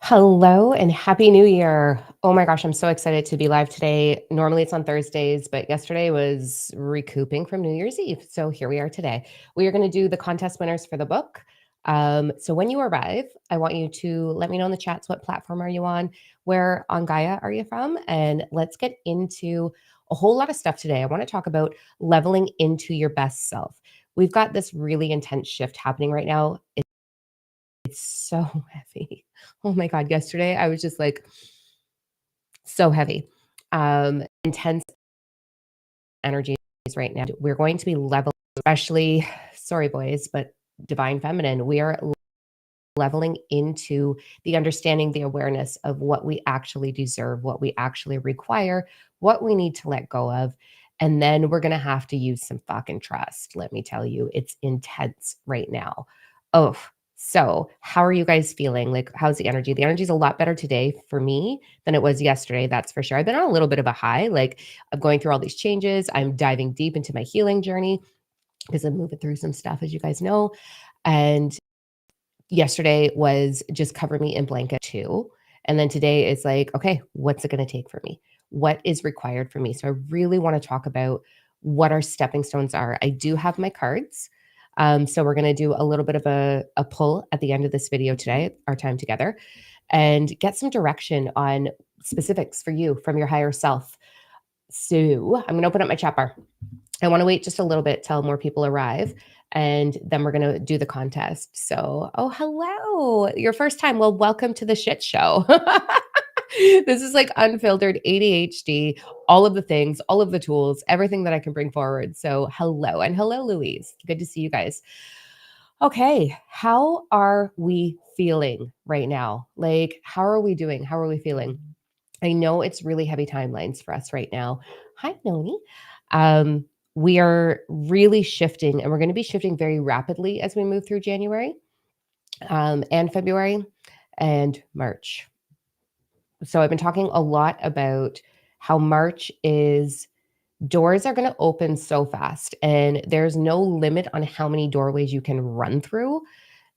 Hello and happy new year. Oh my gosh, I'm so excited to be live today. Normally it's on Thursdays, but yesterday was recouping from New Year's Eve. So here we are today. We are going to do the contest winners for the book. So when you arrive, I want you to let me know in the chats what platform are you on, where on Gaia are you from, and let's get into a whole lot of stuff today. I want to talk about leveling into your best self. We've got this really intense shift happening right now. It's so heavy. Oh my god, yesterday I was just like so heavy. Intense energies right now. We're going to be level, especially sorry boys, but divine feminine. We are leveling into the understanding, the awareness of what we actually deserve, what we actually require, what we need to let go of. And then we're going to have to use some fucking trust. Let me tell you, it's intense right now. Oh, so how are you guys feeling? Like, how's the energy? The energy is a lot better today for me than it was yesterday. That's for sure. I've been on a little bit of a high. Like, I'm going through all these changes. I'm diving deep into my healing journey because I'm moving through some stuff, as you guys know. And yesterday was just cover me in blanket too. And then today is like, okay, what's it going to take for me? What is required for me? So I really want to talk about what our stepping stones are. I do have my cards. So we're going to do a little bit of a pull at the end of this video today, our time together, and get some direction on specifics for you from your higher self. So I'm going to open up my chat bar. I want to wait just a little bit till more people arrive, and then we're going to do the contest. So, oh, hello. Your first time. Well, welcome to the shit show. This is like unfiltered ADHD, all of the things, all of the tools, everything that I can bring forward. So, hello. And hello, Louise. Good to see you guys. Okay. How are we feeling right now? Like, how are we doing? How are we feeling? I know it's really heavy timelines for us right now. Hi, Noni. Um, we are really shifting, and we're going to be shifting very rapidly as we move through January and February and March. So I've been talking a lot about how March is doors are going to open so fast, and there's no limit on how many doorways you can run through,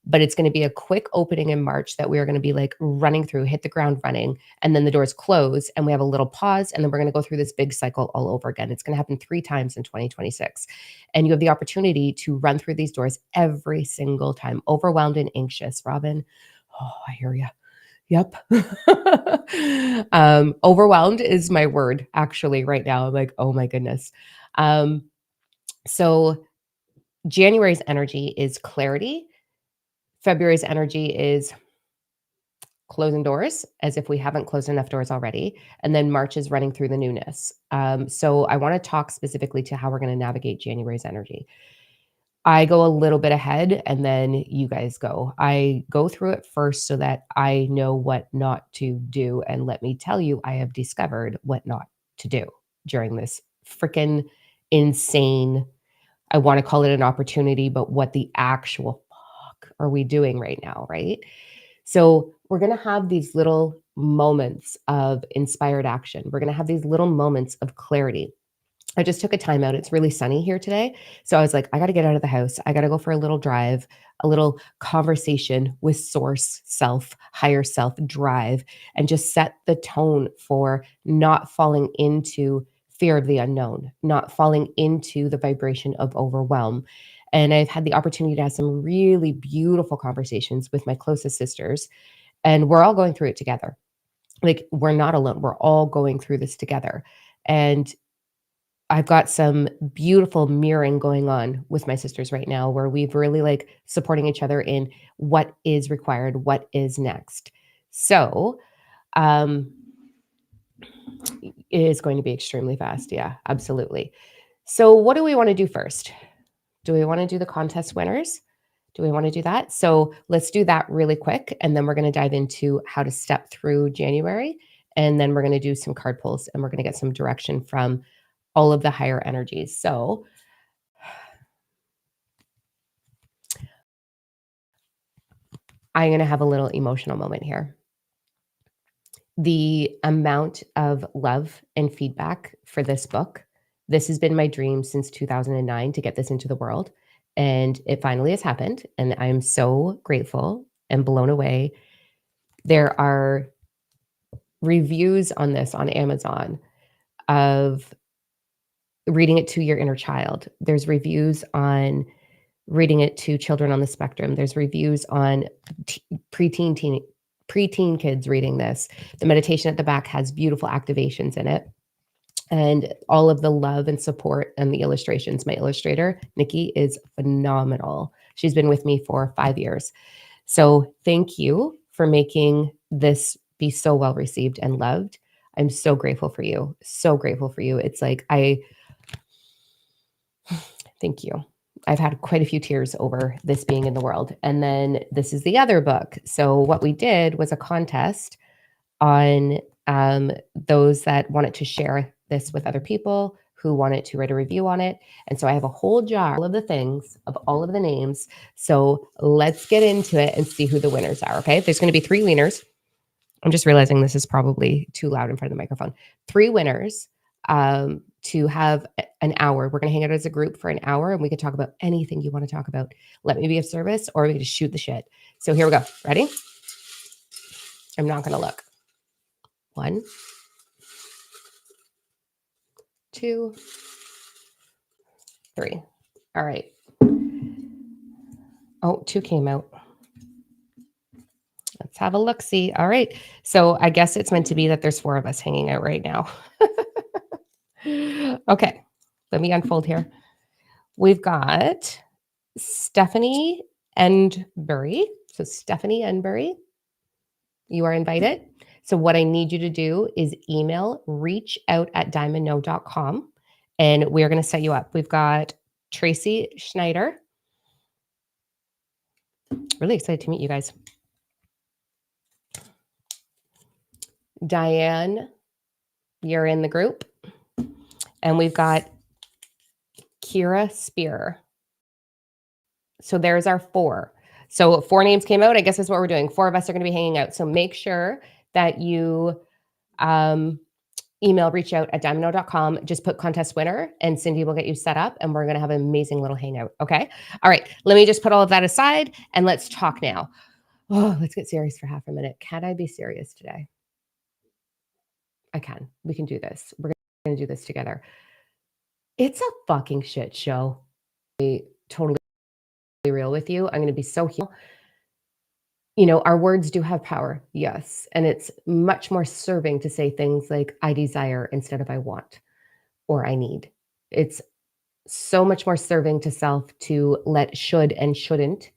but it's going to be a quick opening in March that we are going to be like running through, hit the ground running, and then the doors close and we have a little pause, and then we're going to go through this big cycle all over again. It's going to happen 3 times in 2026. And you have the opportunity to run through these doors every single time. Overwhelmed and anxious, Robin. Oh, I hear you. Yep. Overwhelmed is my word actually right now. I'm like, oh my goodness. So January's energy is clarity. February's energy is closing doors as if we haven't closed enough doors already. And then March is running through the newness. So I want to talk specifically to how we're going to navigate January's energy. I go a little bit ahead and then you guys go. I go through it first so that I know what not to do. And let me tell you, I have discovered what not to do during this freaking insane, I want to call it an opportunity, but what the actual fuck are we doing right now, right? So we're going to have these little moments of inspired action. We're going to have these little moments of clarity. I just took a time out. It's really sunny here today. So I was like, I got to get out of the house. I got to go for a little drive, a little conversation with source self, higher self drive, and just set the tone for not falling into fear of the unknown, not falling into the vibration of overwhelm. And I've had the opportunity to have some really beautiful conversations with my closest sisters, and we're all going through it together. Like, we're not alone. We're all going through this together. And I've got some beautiful mirroring going on with my sisters right now where we've really like supporting each other in what is required, what is next. So, it is going to be extremely fast. Yeah, absolutely. So, what do we want to do first? Do we want to do the contest winners? Do we want to do that? So, let's do that really quick. And then we're going to dive into how to step through January. And then we're going to do some card pulls and we're going to get some direction from all of the higher energies. So, I'm going to have a little emotional moment here. The amount of love and feedback for this book, this has been my dream since 2009 to get this into the world. And it finally has happened. And I'm so grateful and blown away There are reviews on this on Amazon of reading it to your inner child. There's reviews on reading it to children on the spectrum. There's reviews on t- preteen teen preteen kids reading this. The meditation at the back has beautiful activations in it, and all of the love and support and the illustrations. My illustrator, Nikki, is phenomenal. She's been with me for 5 years. So thank you for making this be so well received and loved. I'm so grateful for you. So grateful for you. It's like thank you. I've had quite a few tears over this being in the world. And then this is the other book. So what we did was a contest on those that wanted to share this with other people who wanted to write a review on it. And so I have a whole jar of the things, of all of the names. So let's get into it and see who the winners are. Okay. There's going to be 3 winners. I'm just realizing this is probably too loud in front of the microphone. 3 winners to have an hour. We're going to hang out as a group for an hour and we can talk about anything you want to talk about. Let me be of service or we can just shoot the shit. So here we go. Ready? I'm not going to look. 1, 2, 3. All right. Oh, 2 came out. Let's have a look. See. All right. So I guess it's meant to be that there's 4 of us hanging out right now. Okay. Let me unfold here. We've got Stephanie Enbury. So Stephanie Enbury, you are invited. So what I need you to do is email reachout@diamondno.com and we're going to set you up. We've got Tracy Schneider. Really excited to meet you guys. Diane, you're in the group. And we've got Kira Spear. So there's our 4. So 4 names came out. I guess that's what we're doing. 4 of us are going to be hanging out. So make sure that you email reachout@diamondno.com. Just put contest winner and Cindy will get you set up and we're going to have an amazing little hangout. Okay. All right. Let me just put all of that aside and let's talk now. Oh, let's get serious for half a minute. Can I be serious today? I can. We can do this. We're going to do this together. It's a fucking shit show. Totally real with you. I'm going to be so here. You know, our words do have power. Yes. And it's much more serving to say things like I desire instead of I want or I need. It's so much more serving to self to let should and shouldn't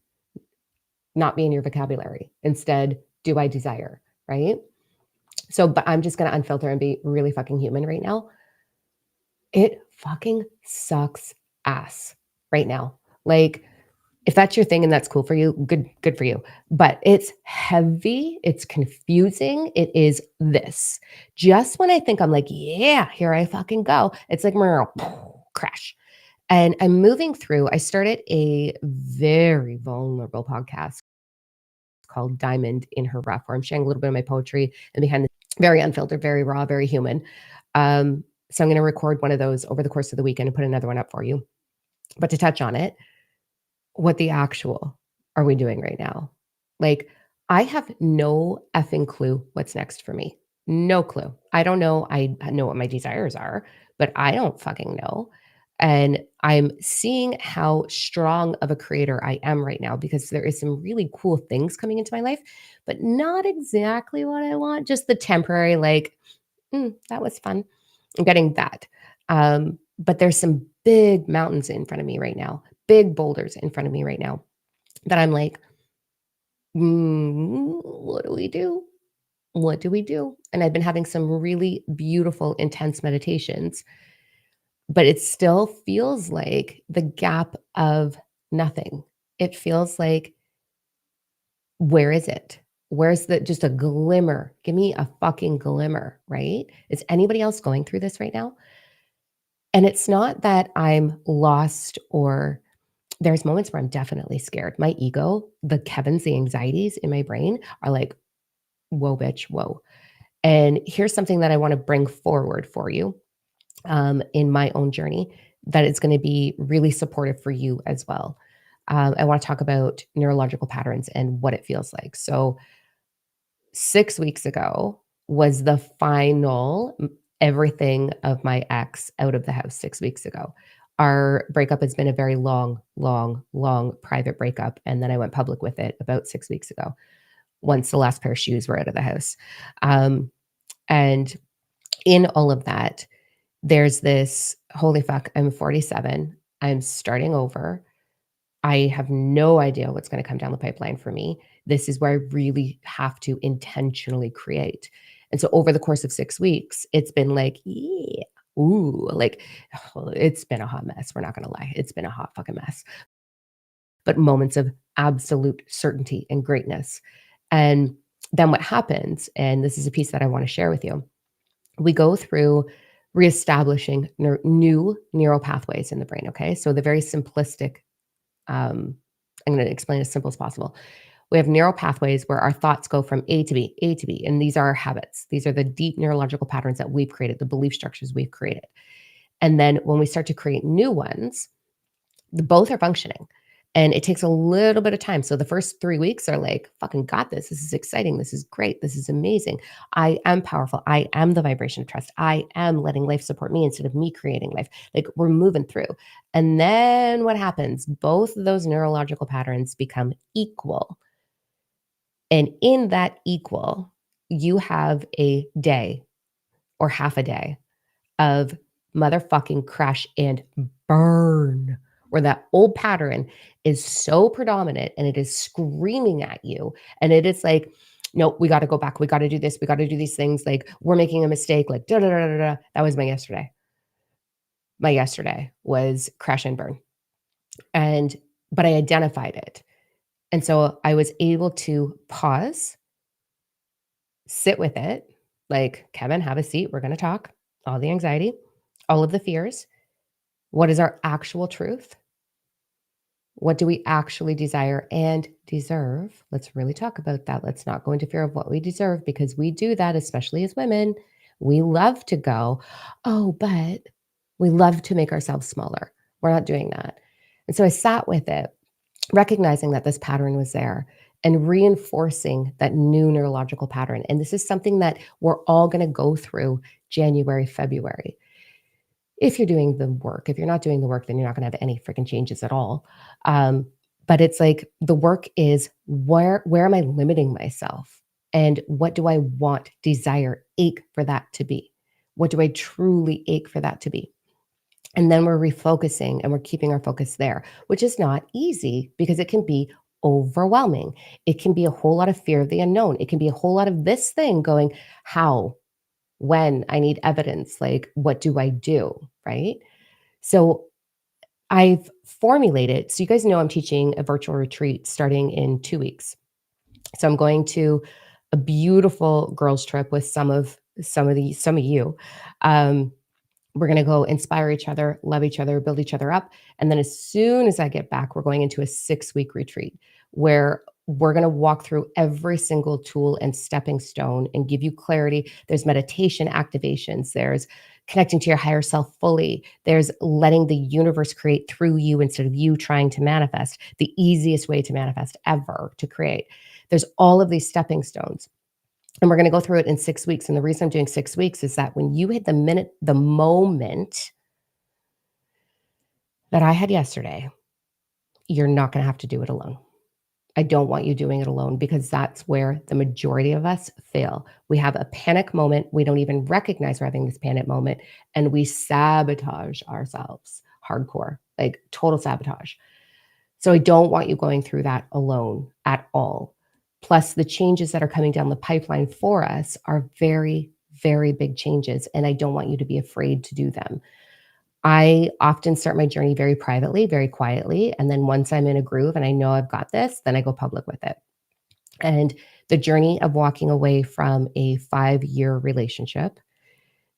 not be in your vocabulary. Instead, do I desire, right? So, but I'm just going to unfilter and be really fucking human right now. It fucking sucks ass right now. Like, if that's your thing and that's cool for you, good for you. But it's heavy, it's confusing. It is this. Just when I think I'm like, yeah, here I fucking go, it's like crash. And I'm moving through. I started a very vulnerable podcast called Diamond in Her Rough, where I'm sharing a little bit of my poetry and behind the very unfiltered, very raw, very human. So I'm going to record one of those over the course of the weekend and put another one up for you. But to touch on it, what the actual are we doing right now? Like, I have no effing clue what's next for me. No clue. I don't know. I know what my desires are, but I don't fucking know. And I'm seeing how strong of a creator I am right now because there is some really cool things coming into my life, but not exactly what I want. Just the temporary, like, that was fun. I'm getting that. But there's some big mountains in front of me right now, big boulders in front of me right now that I'm like, what do we do? What do we do? And I've been having some really beautiful, intense meditations, but it still feels like the gap of nothing. It feels like, where is it? Where's the just a glimmer? Give me a fucking glimmer, right? Is anybody else going through this right now? And it's not that I'm lost or there's moments where I'm definitely scared. My ego, the Kevins, the anxieties in my brain are like, whoa, bitch, whoa. And here's something that I want to bring forward for you in my own journey that is going to be really supportive for you as well. I want to talk about neurological patterns and what it feels like. So 6 weeks ago was the final everything of my ex out of the house 6 weeks ago. Our breakup has been a very long, long, long private breakup, and then I went public with it about 6 weeks ago, once the last pair of shoes were out of the house. Um, and in all of that, there's this, "Holy fuck, I'm 47, I'm starting over. I have no idea what's gonna come down the pipeline for me. This is where I really have to intentionally create." And so over the course of 6 weeks, it's been like, yeah, ooh, like, it's been a hot mess, we're not gonna lie. It's been a hot fucking mess, but moments of absolute certainty and greatness. And then what happens, and this is a piece that I wanna share with you, we go through reestablishing new neural pathways in the brain, okay? So the very simplistic, um, I'm going to explain as simple as possible. We have neural pathways where our thoughts go from A to B, A to B, and these are our habits. These are the deep neurological patterns that we've created, the belief structures we've created. And then when we start to create new ones, both are functioning. And it takes a little bit of time. So the first 3 weeks are like, fucking got this. This is exciting. This is great. This is amazing. I am powerful. I am the vibration of trust. I am letting life support me instead of me creating life. Like we're moving through. And then what happens? Both of those neurological patterns become equal. And in that equal, you have a day or half a day of motherfucking crash and burn, where that old pattern is so predominant and it is screaming at you. And it is like, no, we got to go back. We got to do this. We got to do these things. Like, we're making a mistake. Like, da da da da da. That was my yesterday. My yesterday was crash and burn. And, but I identified it. And so I was able to pause, sit with it. Like, Kevin, have a seat. We're going to talk. All the anxiety, all of the fears. What is our actual truth? What do we actually desire and deserve? Let's really talk about that. Let's not go into fear of what we deserve because we do that, especially as women. We love to go, oh, but we love to make ourselves smaller. We're not doing that. And so I sat with it, recognizing that this pattern was there and reinforcing that new neurological pattern. And this is something that we're all going to go through January, February if you're doing the work. If you're not doing the work, then you're not gonna have any freaking changes at all. Um, but it's like the work is where am I limiting myself? And what do I want, desire, ache for that to be? What do I truly ache for that to be? And then we're refocusing and we're keeping our focus there, which is not easy because it can be overwhelming. It can be a whole lot of fear of the unknown. It can be a whole lot of this thing going, how? When I need evidence, like, what do I do? Right. So I've formulated, so you guys know I'm teaching a virtual retreat starting in 2 weeks. So I'm going to a beautiful girls trip with some of you. Um, we're going to go inspire each other, love each other, build each other up. And then as soon as I get back, we're going into a 6 week retreat where we're going to walk through every single tool and stepping stone and give you clarity. There's meditation activations, there's connecting to your higher self fully, there's letting the universe create through you instead of you trying to manifest, the easiest way to manifest ever to create. There's all of these stepping stones. And we're going to go through it in 6 weeks. And the reason I'm doing 6 weeks is that when you hit the moment that I had yesterday, you're not going to have to do it alone. I don't want you doing it alone because that's where the majority of us fail. We have a panic moment. We don't even recognize we're having this panic moment and we sabotage ourselves hardcore, like total sabotage. So I don't want you going through that alone at all. Plus, the changes that are coming down the pipeline for us are very, very big changes. And I don't want you to be afraid to do them. I often start my journey very privately, very quietly. And then once I'm in a groove and I know I've got this, then I go public with it. And the journey of walking away from a 5-year relationship,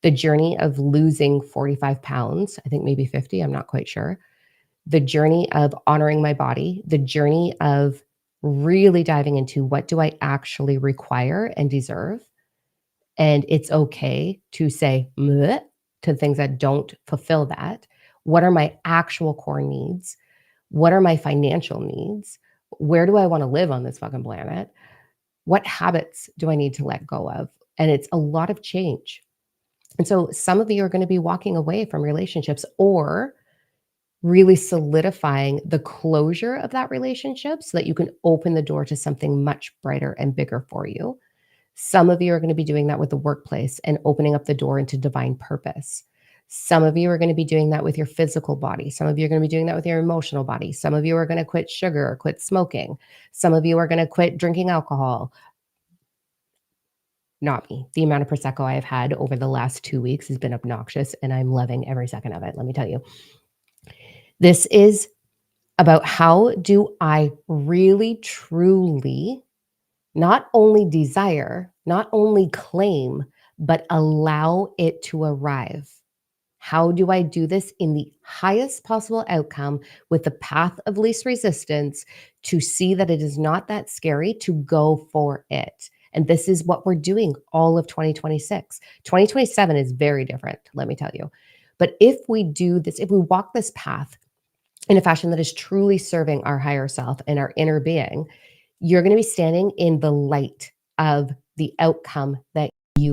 the journey of losing 45 pounds, I think maybe 50, I'm not quite sure, the journey of honoring my body, the journey of really diving into what do I actually require and deserve. And it's okay to say "Meh" to things that don't fulfill that. What are my actual core needs? What are my financial needs? Where do I want to live on this fucking planet? What habits do I need to let go of? And it's a lot of change. And so some of you are going to be walking away from relationships or really solidifying the closure of that relationship so that you can open the door to something much brighter and bigger for you. Some of you are going to be doing that with the workplace and opening up the door into divine purpose. Some of you are going to be doing that with your physical body. Some of you are going to be doing that with your emotional body. Some of you are going to quit sugar or quit smoking. Some of you are going to quit drinking alcohol. Not me. The amount of Prosecco I have had over the last 2 weeks has been obnoxious, and I'm loving every second of it, let me tell you. This is about how do I really, truly not only desire, not only claim, but allow it to arrive. How do I do this in the highest possible outcome with the path of least resistance to see that it is not that scary to go for it? And this is what we're doing all of 2026. 2027 is very different, let me tell you. But if we do this, if we walk this path in a fashion that is truly serving our higher self and our inner being, you're going to be standing in the light of the outcome that you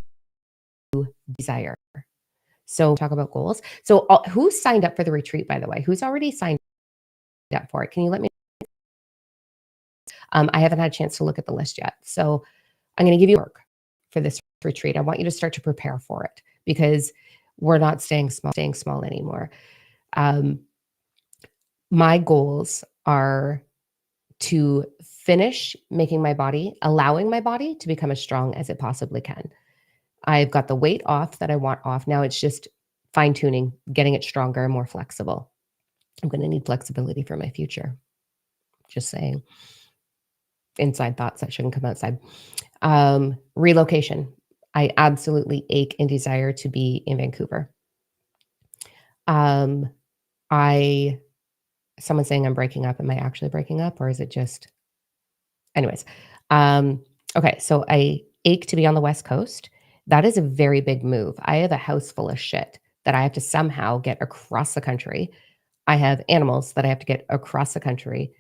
desire. So talk about goals. So who signed up for the retreat, by the way? Who's already signed up for it? Can you let me? I haven't had a chance to look at the list yet. So I'm going to give you work for this retreat. I want you to start to prepare for it because we're not staying small anymore. My goals are to finish making my body, allowing my body to become as strong as it possibly can. I've got the weight off that I want off. Now it's just fine tuning, getting it stronger and more flexible. I'm going to need flexibility for my future. Just saying. Inside thoughts that shouldn't come outside. Relocation. I absolutely ache and desire to be in Vancouver. Someone's saying I'm breaking up. Am I actually breaking up or is it just, anyways. Okay. So I ache to be on the West Coast. That is a very big move. I have a house full of shit that I have to somehow get across the country. I have animals that I have to get across the country.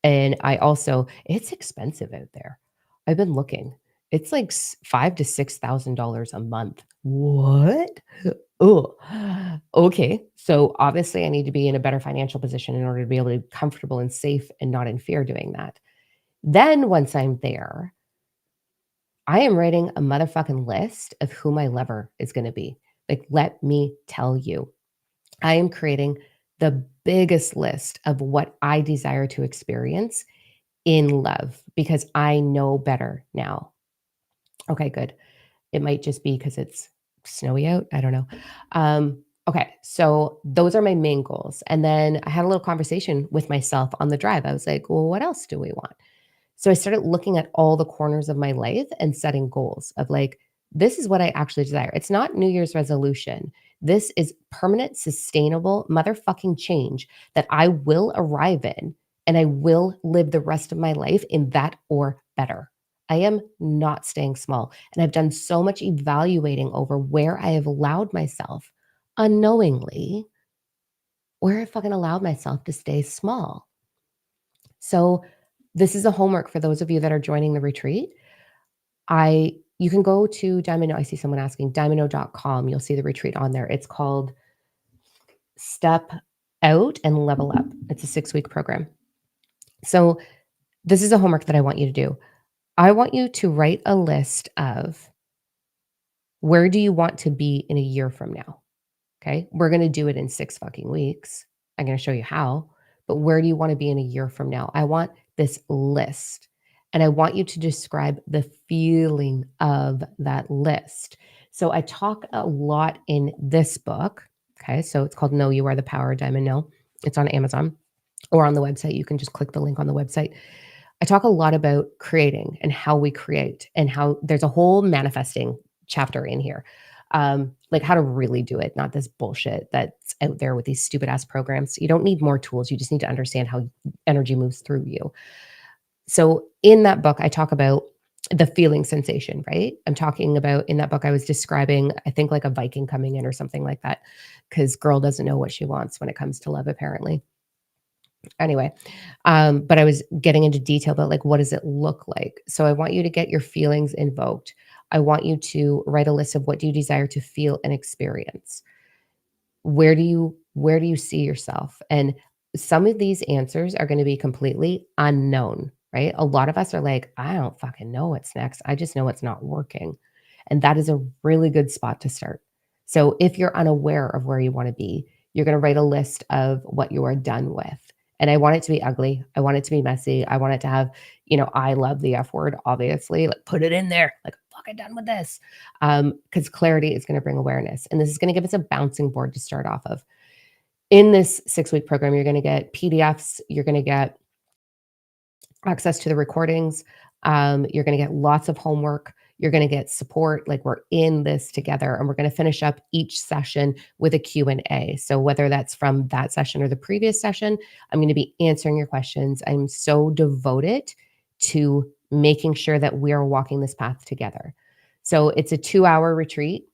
And I also, it's expensive out there. I've been looking. It's like $5,000 to $6,000 a month. What? Oh, okay. So obviously, I need to be in a better financial position in order to be able to be comfortable and safe and not in fear doing that. Then once I'm there, I am writing a motherfucking list of who my lover is going to be. Like, let me tell you, I am creating the biggest list of what I desire to experience in love because I know better now. Okay, good. It might just be because it's snowy out. I don't know. Okay, so those are my main goals. And then I had a little conversation with myself on the drive. I was like, well, what else do we want? So I started looking at all the corners of my life and setting goals of like, this is what I actually desire. It's not New Year's resolution. This is permanent, sustainable motherfucking change that I will arrive in and I will live the rest of my life in that or better. I am not staying small. And I've done so much evaluating over where I have allowed myself unknowingly, where I fucking allowed myself to stay small. So this is a homework for those of you that are joining the retreat. You can go to Domino. I see someone asking domino.com. You'll see the retreat on there. It's called Step Out and Level Up. It's a 6-week program. So this is a homework that I want you to do. I want you to write a list of where do you want to be in a year from now? Okay. We're going to do it in 6 fucking weeks. I'm going to show you how, but where do you want to be in a year from now? I want this list and I want you to describe the feeling of that list. So I talk a lot in this book. Okay. So it's called Know You Are the Power of Diamond Know. It's on Amazon or on the website. You can just click the link on the website. I talk a lot about creating and how we create and how there's a whole manifesting chapter in here. Like how to really do it, not this bullshit that's out there with these stupid ass programs. You don't need more tools. You just need to understand how energy moves through you. So in that book, I talk about the feeling sensation, right? I'm talking about in that book, I was describing, I think like a Viking coming in or something like that, because girl doesn't know what she wants when it comes to love, apparently. Anyway, but I was getting into detail about, like, what does it look like? So I want you to get your feelings invoked. I want you to write a list of what do you desire to feel and experience. Where do you see yourself? And some of these answers are gonna be completely unknown, right? A lot of us are like, "I don't fucking know what's next. I just know it's not working." And that is a really good spot to start. So if you're unaware of where you wanna be, you're gonna write a list of what you are done with. And I want it to be ugly. I want it to be messy. I want it to have, I love the F word, obviously, like, put it in there. Like, "I'm fucking done with this." Because clarity is gonna bring awareness, and this is gonna give us a bouncing board to start off of. In this 6-week program, you're gonna get PDFs, you're gonna get access to the recordings, you're gonna get lots of homework, you're gonna get support, like, we're in this together, and we're gonna finish up each session with a Q&A. So whether that's from that session or the previous session, I'm gonna be answering your questions. I'm so devoted to making sure that we are walking this path together. So it's a 2-hour retreat.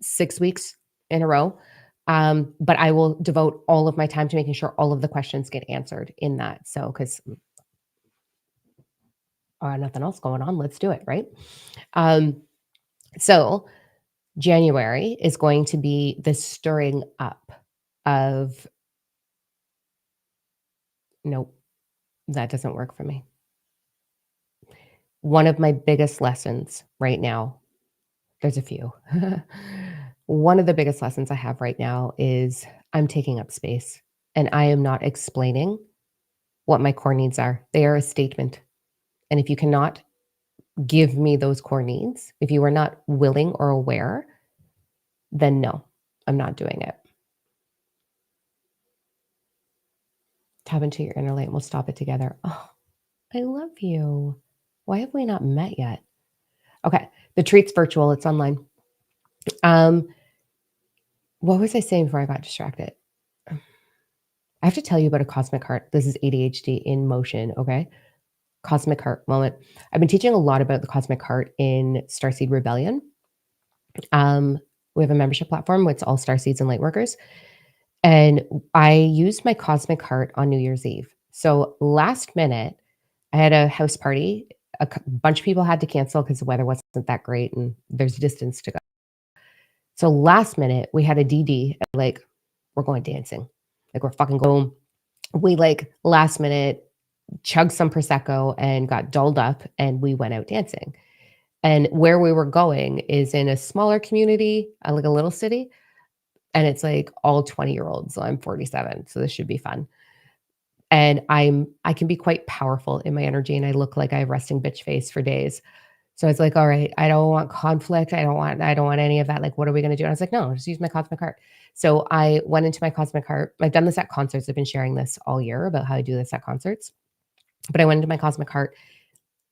6 weeks in a row. But I will devote all of my time to making sure all of the questions get answered in that. So, because nothing else going on, let's do it, right? Um, so January is going to be the stirring up of nope, that doesn't work for me. One of my biggest lessons right now, there's a few. One of the biggest lessons I have right now is I'm taking up space and I am not explaining what my core needs are. They are a statement. And if you cannot give me those core needs, if you are not willing or aware, then no, I'm not doing it. Tap into your inner light and we'll stop it together. Oh, I love you. Why have we not met yet? Okay. The treat's virtual, it's online. Um, what was I saying before I got distracted? I have to tell you about a cosmic heart. This is ADHD in motion, okay? Cosmic heart moment. I've been teaching a lot about the cosmic heart in Starseed Rebellion. Um, we have a membership platform with all star seeds and light workers. And I used my cosmic heart on New Year's Eve. So last minute, I had a house party. Bunch of people had to cancel because the weather wasn't that great and there's distance to go. So last minute, we had a DD, like, we're going dancing. Like, we're fucking going. We like last minute chugged some Prosecco and got dolled up and we went out dancing. And where we were going is in a smaller community, like a little city, and it's like all 20-year-olds. So I'm 47, so this should be fun. And I can be quite powerful in my energy and I look like I have resting bitch face for days. So it's like, all right, I don't want conflict. I don't want any of that. Like, what are we gonna do? And I was like, no, just use my cosmic heart. So I went into my cosmic heart. I've done this at concerts. I've been sharing this all year about how I do this at concerts. But I went into my cosmic heart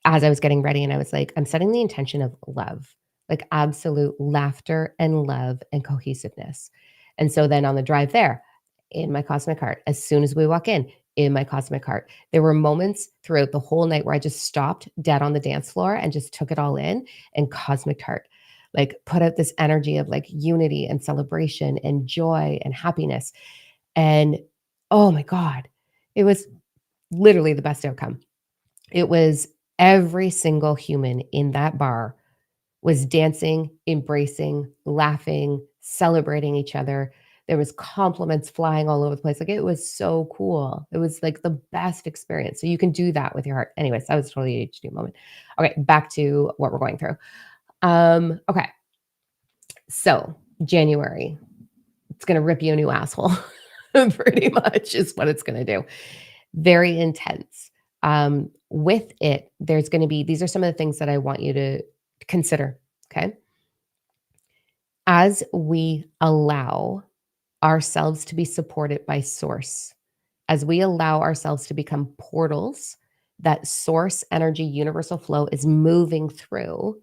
as I was getting ready and I was like, I'm setting the intention of love, like absolute laughter and love and cohesiveness. And so then on the drive there, in my cosmic heart, as soon as we walk in my cosmic heart, there were moments throughout the whole night where I just stopped dead on the dance floor and just took it all in and cosmic heart, like put out this energy of like unity and celebration and joy and happiness. And oh my God, it was literally the best outcome. It was every single human in that bar was dancing, embracing, laughing, celebrating each other. There was compliments flying all over the place. Like, it was so cool. It was like the best experience. So you can do that with your heart. Anyways, that was totally a HD moment. Okay, back to what we're going through. Okay. So January, it's gonna rip you a new asshole. Pretty much is what it's gonna do. Very intense. With it, there's going to be, these are some of the things that I want you to consider. Okay. As we allow ourselves to be supported by source, as we allow ourselves to become portals that source energy, universal flow is moving through,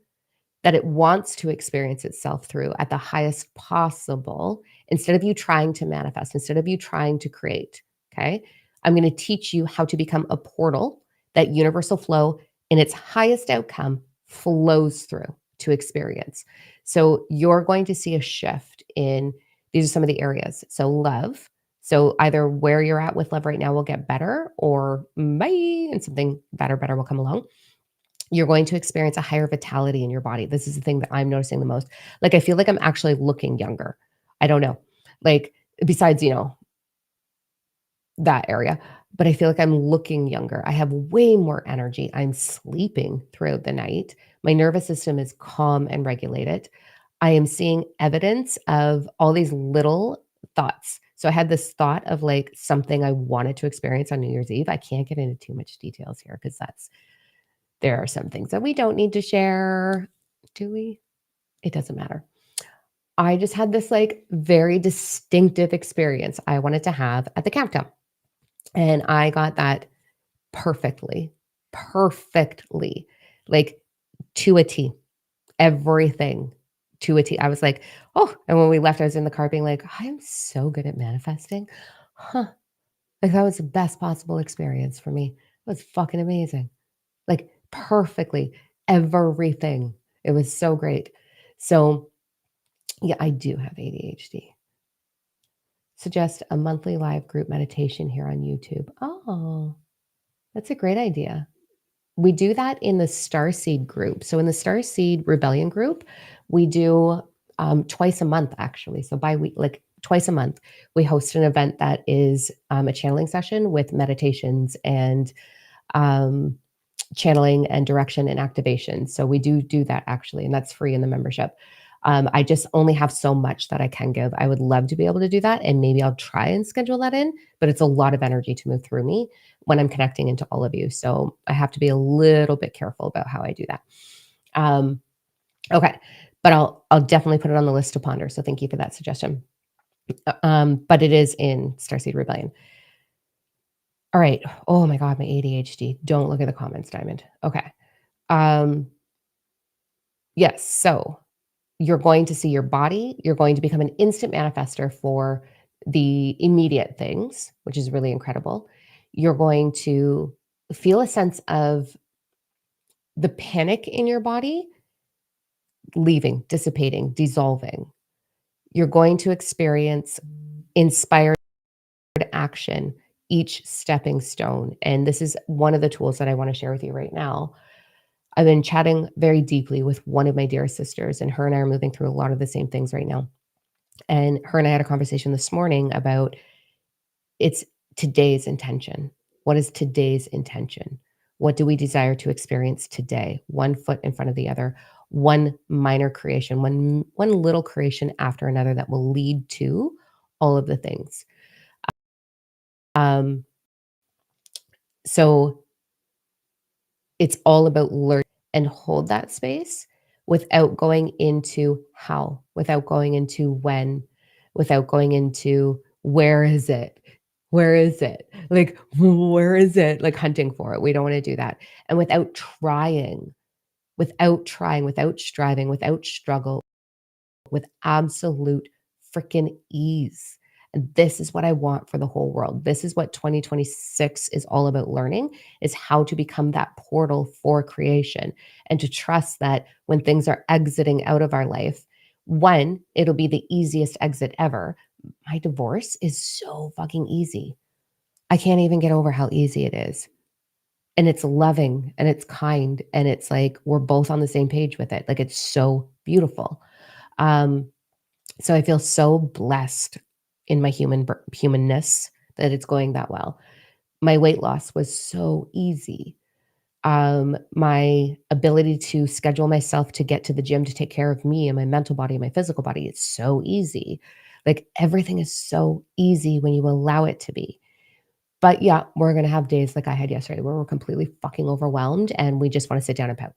that it wants to experience itself through at the highest possible, instead of you trying to manifest, instead of you trying to create. Okay. I'm going to teach you how to become a portal that universal flow in its highest outcome flows through to experience. So you're going to see a shift in, these are some of the areas. So love, So either where you're at with love right now will get better or bye, and something better will come along. You're going to experience a higher vitality in your body. This is the thing that I'm noticing the most. Like, I feel like I'm actually looking younger. I don't know. Like, besides, that area, but I feel like I'm looking younger. I have way more energy. I'm sleeping throughout the night. My nervous system is calm and regulated. I am seeing evidence of all these little thoughts. So I had this thought of like something I wanted to experience on New Year's Eve. I can't get into too much details here because there are some things that we don't need to share. Do we? It doesn't matter. I just had this like very distinctive experience I wanted to have at the countdown. And I got that perfectly, perfectly, like to a T, everything to a T. I was like, "Oh," and when we left, I was in the car being like, "I am so good at manifesting. Huh." Like, that was the best possible experience for me. It was fucking amazing. Like, perfectly, everything. It was so great. So, yeah, I do have ADHD. Suggest a monthly live group meditation here on YouTube. Oh, that's a great idea. We do that in the Starseed group. So in the Starseed Rebellion group, we do twice a month actually. So bi-week, like twice a month, we host an event that is a channeling session with meditations and um, channeling and direction and activation. So we do that actually, and that's free in the membership. I just only have so much that I can give. I would love to be able to do that, and maybe I'll try and schedule that in, but it's a lot of energy to move through me when I'm connecting into all of you. So I have to be a little bit careful about how I do that. Um, okay, but I'll definitely put it on the list to ponder. So thank you for that suggestion. But it is in Starseed Rebellion. All right. Oh my God, my ADHD. Don't look at the comments, Diamond. Okay. Um, yes. So you're going to see your body. You're going to become an instant manifester for the immediate things, which is really incredible. You're going to feel a sense of the panic in your body leaving, dissipating, dissolving. You're going to experience inspired action, each stepping stone. And this is one of the tools that I want to share with you right now. I've been chatting very deeply with one of my dearest sisters, and her and I are moving through a lot of the same things right now. And her and I had a conversation this morning about it's today's intention. What is today's intention? What do we desire to experience today? One foot in front of the other, one minor creation, one little creation after another that will lead to all of the things. Um, so it's all about learn and hold that space without going into how, without going into when, without going into where is it? Where is it? Like, where is it? Like hunting for it. We don't want to do that. And without trying, without striving, without struggle, with absolute freaking ease. And this is what I want for the whole world. This is what 2026 is all about learning is how to become that portal for creation and to trust that when things are exiting out of our life, one, it'll be the easiest exit ever. My divorce is so fucking easy. I can't even get over how easy it is. And it's loving and it's kind and it's like we're both on the same page with it. Like it's so beautiful. Um, so I feel so blessed in my humanness that it's going that well. My weight loss was so easy. My ability to schedule myself to get to the gym to take care of me and my mental body and my physical body, it's so easy. Like everything is so easy when you allow it to be. But yeah, we're gonna have days like I had yesterday where we're completely fucking overwhelmed and we just want to sit down and pout.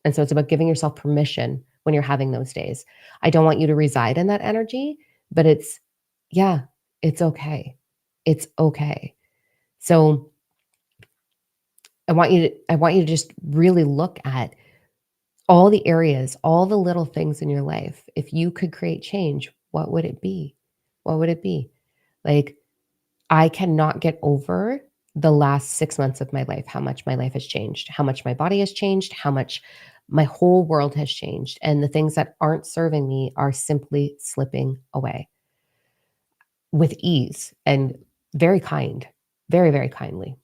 And so it's about giving yourself permission when you're having those days. I don't want you to reside in that energy, but yeah, it's okay. It's okay. So I want you to just really look at all the areas, all the little things in your life. If you could create change, what would it be? What would it be? Like I cannot get over the last 6 months of my life, how much my life has changed, how much my body has changed, how much my whole world has changed, and the things that aren't serving me are simply slipping away. with ease and very kind, very, very kindly.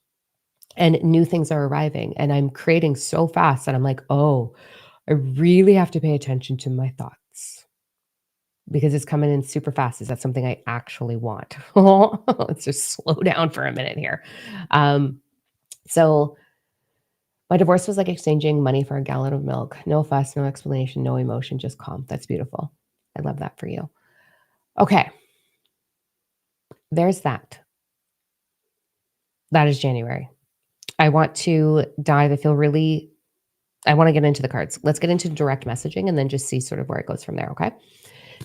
And new things are arriving, and I'm creating so fast that I'm like, oh, I really have to pay attention to my thoughts because it's coming in super fast. Is that something I actually want? Let's just slow down for a minute here. Um, so my divorce was like exchanging money for a gallon of milk. No fuss, no explanation, no emotion, just calm. That's beautiful. I love that for you. Okay, there's that. That is January. I want to dive. I want to get into the cards. Let's get into direct messaging and then just see sort of where it goes from there. Okay.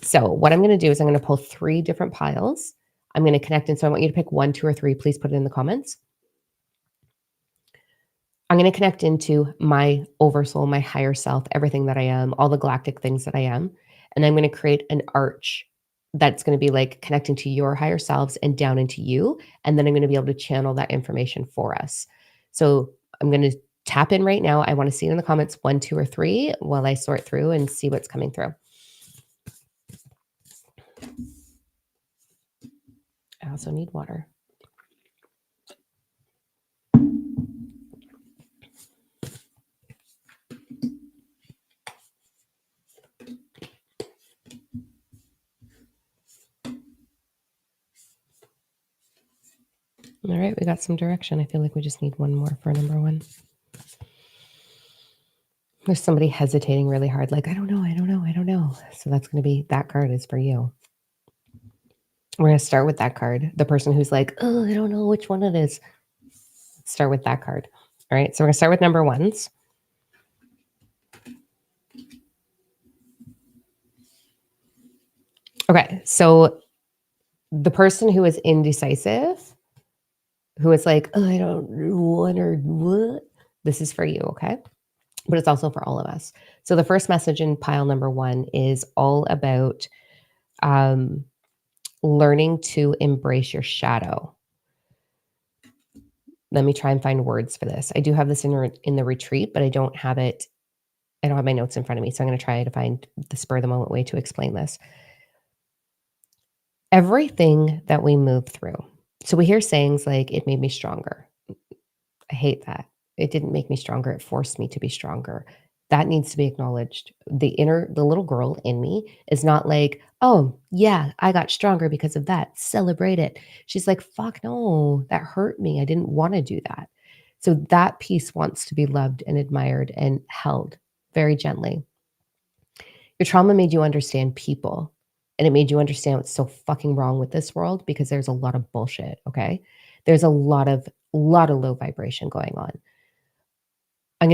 So, what I'm going to do is I'm going to pull three different piles. I'm going to connect. And so, I want you to pick one, two, or three. Please put it in the comments. I'm going to connect into my oversoul, my higher self, everything that I am, all the galactic things that I am. And I'm going to create an arch that's going to be like connecting to your higher selves and down into you. And then I'm going to be able to channel that information for us. So I'm going to tap in right now. I want to see it in the comments one, two, or three while I sort through and see what's coming through. I also need water. All right, we got some direction. I feel like we just need one more for number one. There's somebody hesitating really hard, like, I don't know, I don't know, I don't know. So that's going to be, that card is for you. We're going to start with that card. The person who's like, oh, I don't know which one it is. Start with that card. All right, so we're going to start with number ones. Okay, so the person who is indecisive, who is like, oh, I don't know what or what, this is for you, okay? But it's also for all of us. So the first message in pile number one is all about learning to embrace your shadow. Let me try and find words for this. I do have this in the retreat, but I don't have my notes in front of me. So I'm going to try to find the spur of the moment way to explain this. Everything that we move through. So we hear sayings like, it made me stronger. I hate that. It didn't make me stronger. It forced me to be stronger. That needs to be acknowledged. The little girl in me is not like, oh, yeah, I got stronger because of that. Celebrate it. She's like, fuck no, that hurt me. I didn't want to do that. So that piece wants to be loved and admired and held very gently. Your trauma made you understand people, and it made you understand what's so fucking wrong with this world because there's a lot of bullshit, okay? There's a lot of low vibration going on. I'm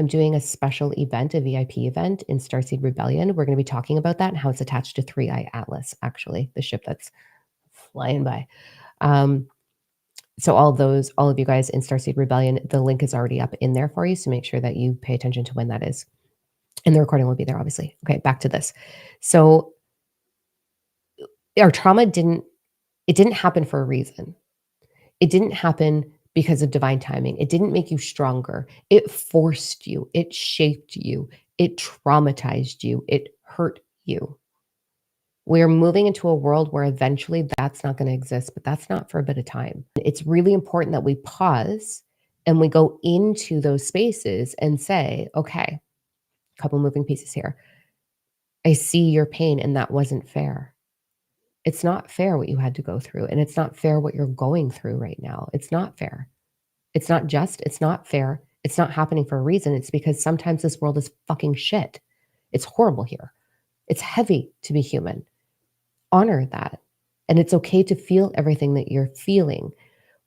doing a special event, a VIP event in Starseed Rebellion. We're going to be talking about that and how it's attached to 3i Atlas, actually, the ship that's flying by. So all of you guys in Starseed Rebellion, the link is already up in there for you. So make sure that you pay attention to when that is. And the recording will be there, obviously. Okay, back to this. So our trauma didn't happen for a reason. It didn't happen because of divine timing. It didn't make you stronger. It forced you. It shaped you. It traumatized you. It hurt you. We're moving into a world where eventually that's not going to exist, but that's not for a bit of time. It's really important that we pause and we go into those spaces and say, okay, a couple moving pieces here. I see your pain and that wasn't fair. It's not fair what you had to go through, and it's not fair what you're going through right now. It's not fair. It's not just, it's not fair. It's not happening for a reason. It's because sometimes this world is fucking shit. It's horrible here. It's heavy to be human. Honor that. And it's okay to feel everything that you're feeling.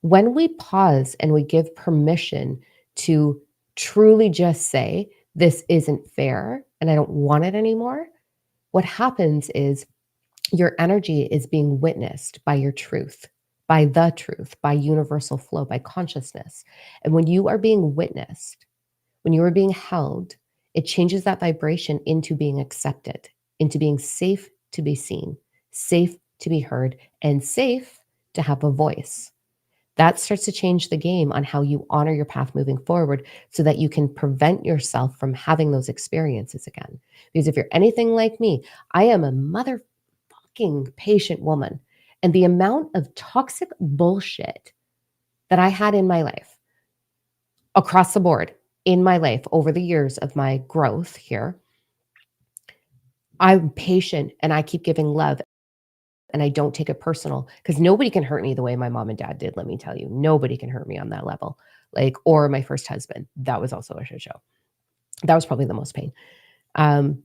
When we pause and we give permission to truly just say, this isn't fair and I don't want it anymore, what happens is your energy is being witnessed by your truth, by the truth, by universal flow, by consciousness. And when you are being witnessed, when you are being held, it changes that vibration into being accepted, into being safe to be seen, safe to be heard, and safe to have a voice. That starts to change the game on how you honor your path moving forward so that you can prevent yourself from having those experiences again. Because if you're anything like me, I am a mother patient woman. And the amount of toxic bullshit that I had in my life, across the board, in my life over the years of my growth here, I'm patient and I keep giving love and I don't take it personal because nobody can hurt me the way my mom and dad did. Let me tell you, nobody can hurt me on that level. Like, or my first husband. That was also a shit show. That was probably the most pain. Um,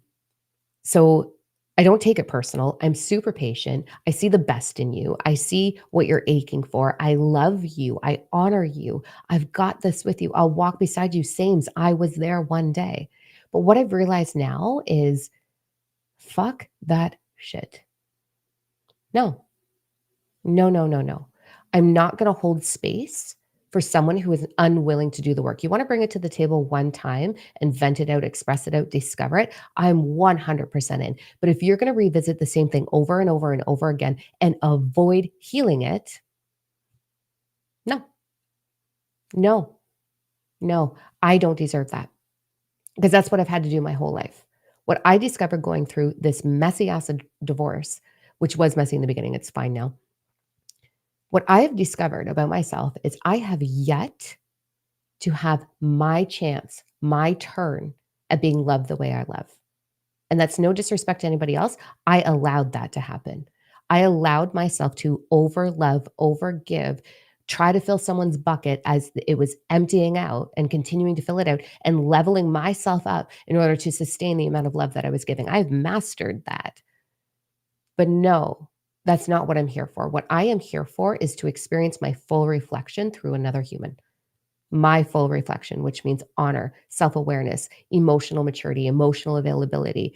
so I don't take it personal. I'm super patient. I see the best in you. I see what you're aching for. I love you. I honor you. I've got this with you. I'll walk beside you. Sames. I was there one day. But what I've realized now is fuck that shit. No, no, no, no, no. I'm not going to hold space for someone who is unwilling to do the work. You want to bring it to the table one time and vent it out, express it out, discover it. I'm 100% in. But if you're going to revisit the same thing over and over and over again and avoid healing it, no, no, no, I don't deserve that because that's what I've had to do my whole life. What I discovered going through this messy ass divorce, which was messy in the beginning, it's fine now. What I have discovered about myself is I have yet to have my chance, my turn at being loved the way I love. And that's no disrespect to anybody else. I allowed that to happen. I allowed myself to over love, over give, try to fill someone's bucket as it was emptying out and continuing to fill it out and leveling myself up in order to sustain the amount of love that I was giving. I've mastered that. But no, that's not what I'm here for. What I am here for is to experience my full reflection through another human. My full reflection, which means honor, self awareness, emotional maturity, emotional availability,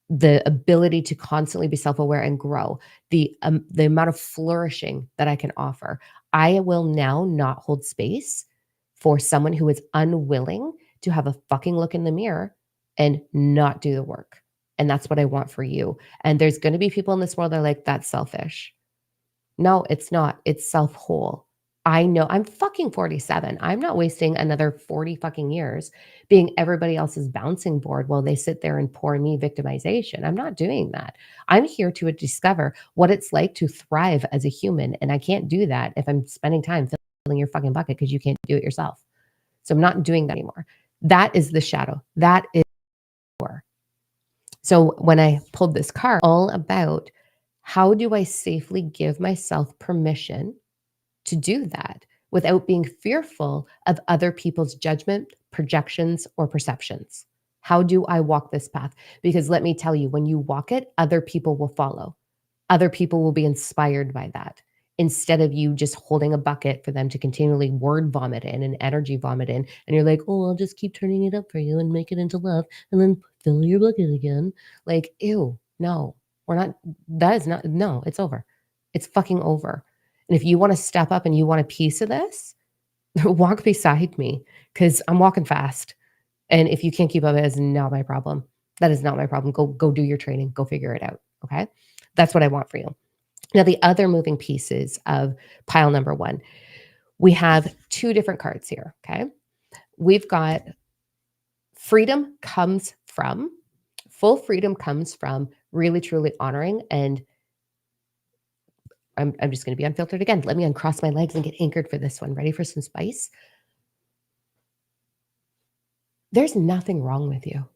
the ability to constantly be self aware and grow, the amount of flourishing that I can offer. I will now not hold space for someone who is unwilling to have a fucking look in the mirror and not do the work. And that's what I want for you. And there's going to be people in this world that are like, that's selfish. No, it's not. It's self whole. I know I'm fucking 47. I'm not wasting another 40 fucking years being everybody else's bouncing board while they sit there and pour me victimization. I'm not doing that. I'm here to discover what it's like to thrive as a human. And I can't do that if I'm spending time filling your fucking bucket because you can't do it yourself. So I'm not doing that anymore. That is the shadow. That is war. So when I pulled this card, all about how do I safely give myself permission to do that without being fearful of other people's judgment, projections, or perceptions? How do I walk this path? Because let me tell you, when you walk it, other people will follow. Other people will be inspired by that instead of you just holding a bucket for them to continually word vomit in and energy vomit in. And you're like, oh, I'll just keep turning it up for you and make it into love and then fill your bucket again. Like, ew, no, we're not, that is not, no, it's over. It's fucking over. And if you want to step up and you want a piece of this, walk beside me because I'm walking fast. And if you can't keep up, it is not my problem. That is not my problem. Go do your training. Go figure it out. Okay. That's what I want for you. Now, the other moving pieces of pile number one, we have two different cards here. Okay. We've got freedom comes from, full freedom comes from really, truly honoring. And I'm just going to be unfiltered again. Let me uncross my legs and get anchored for this one. Ready for some spice? There's nothing wrong with you.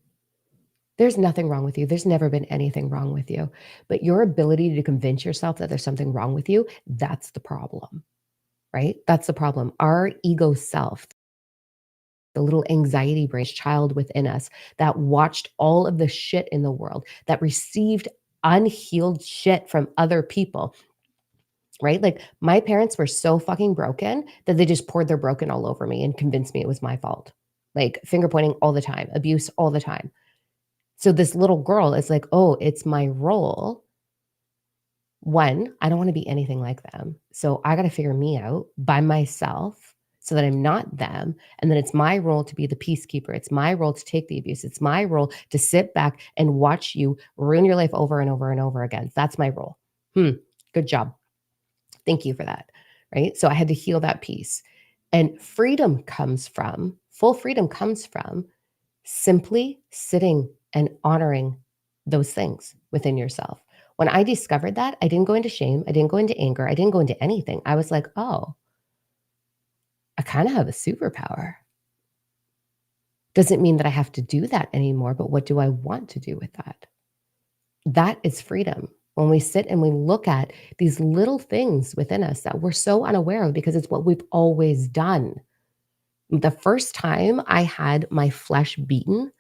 There's nothing wrong with you. There's never been anything wrong with you. But your ability to convince yourself that there's something wrong with you, that's the problem, right? That's the problem. Our ego self, the little anxiety brain child within us that watched all of the shit in the world, that received unhealed shit from other people, right? Like my parents were so fucking broken that they just poured their broken all over me and convinced me it was my fault. Like finger pointing all the time, abuse all the time. So this little girl is like, oh, it's my role. One, I don't want to be anything like them. So I got to figure me out by myself so that I'm not them. And then it's my role to be the peacekeeper. It's my role to take the abuse. It's my role to sit back and watch you ruin your life over and over and over again. That's my role. Good job. Thank you for that. Right. So I had to heal that piece. And freedom comes from, full freedom comes from simply sitting and honoring those things within yourself. When I discovered that, I didn't go into shame, I didn't go into anger, I didn't go into anything. I was like, "Oh, I kinda have a superpower. Doesn't mean that I have to do that anymore, but what do I want to do with that?" That is freedom. When we sit and we look at these little things within us that we're so unaware of because it's what we've always done. The first time I had my flesh beaten,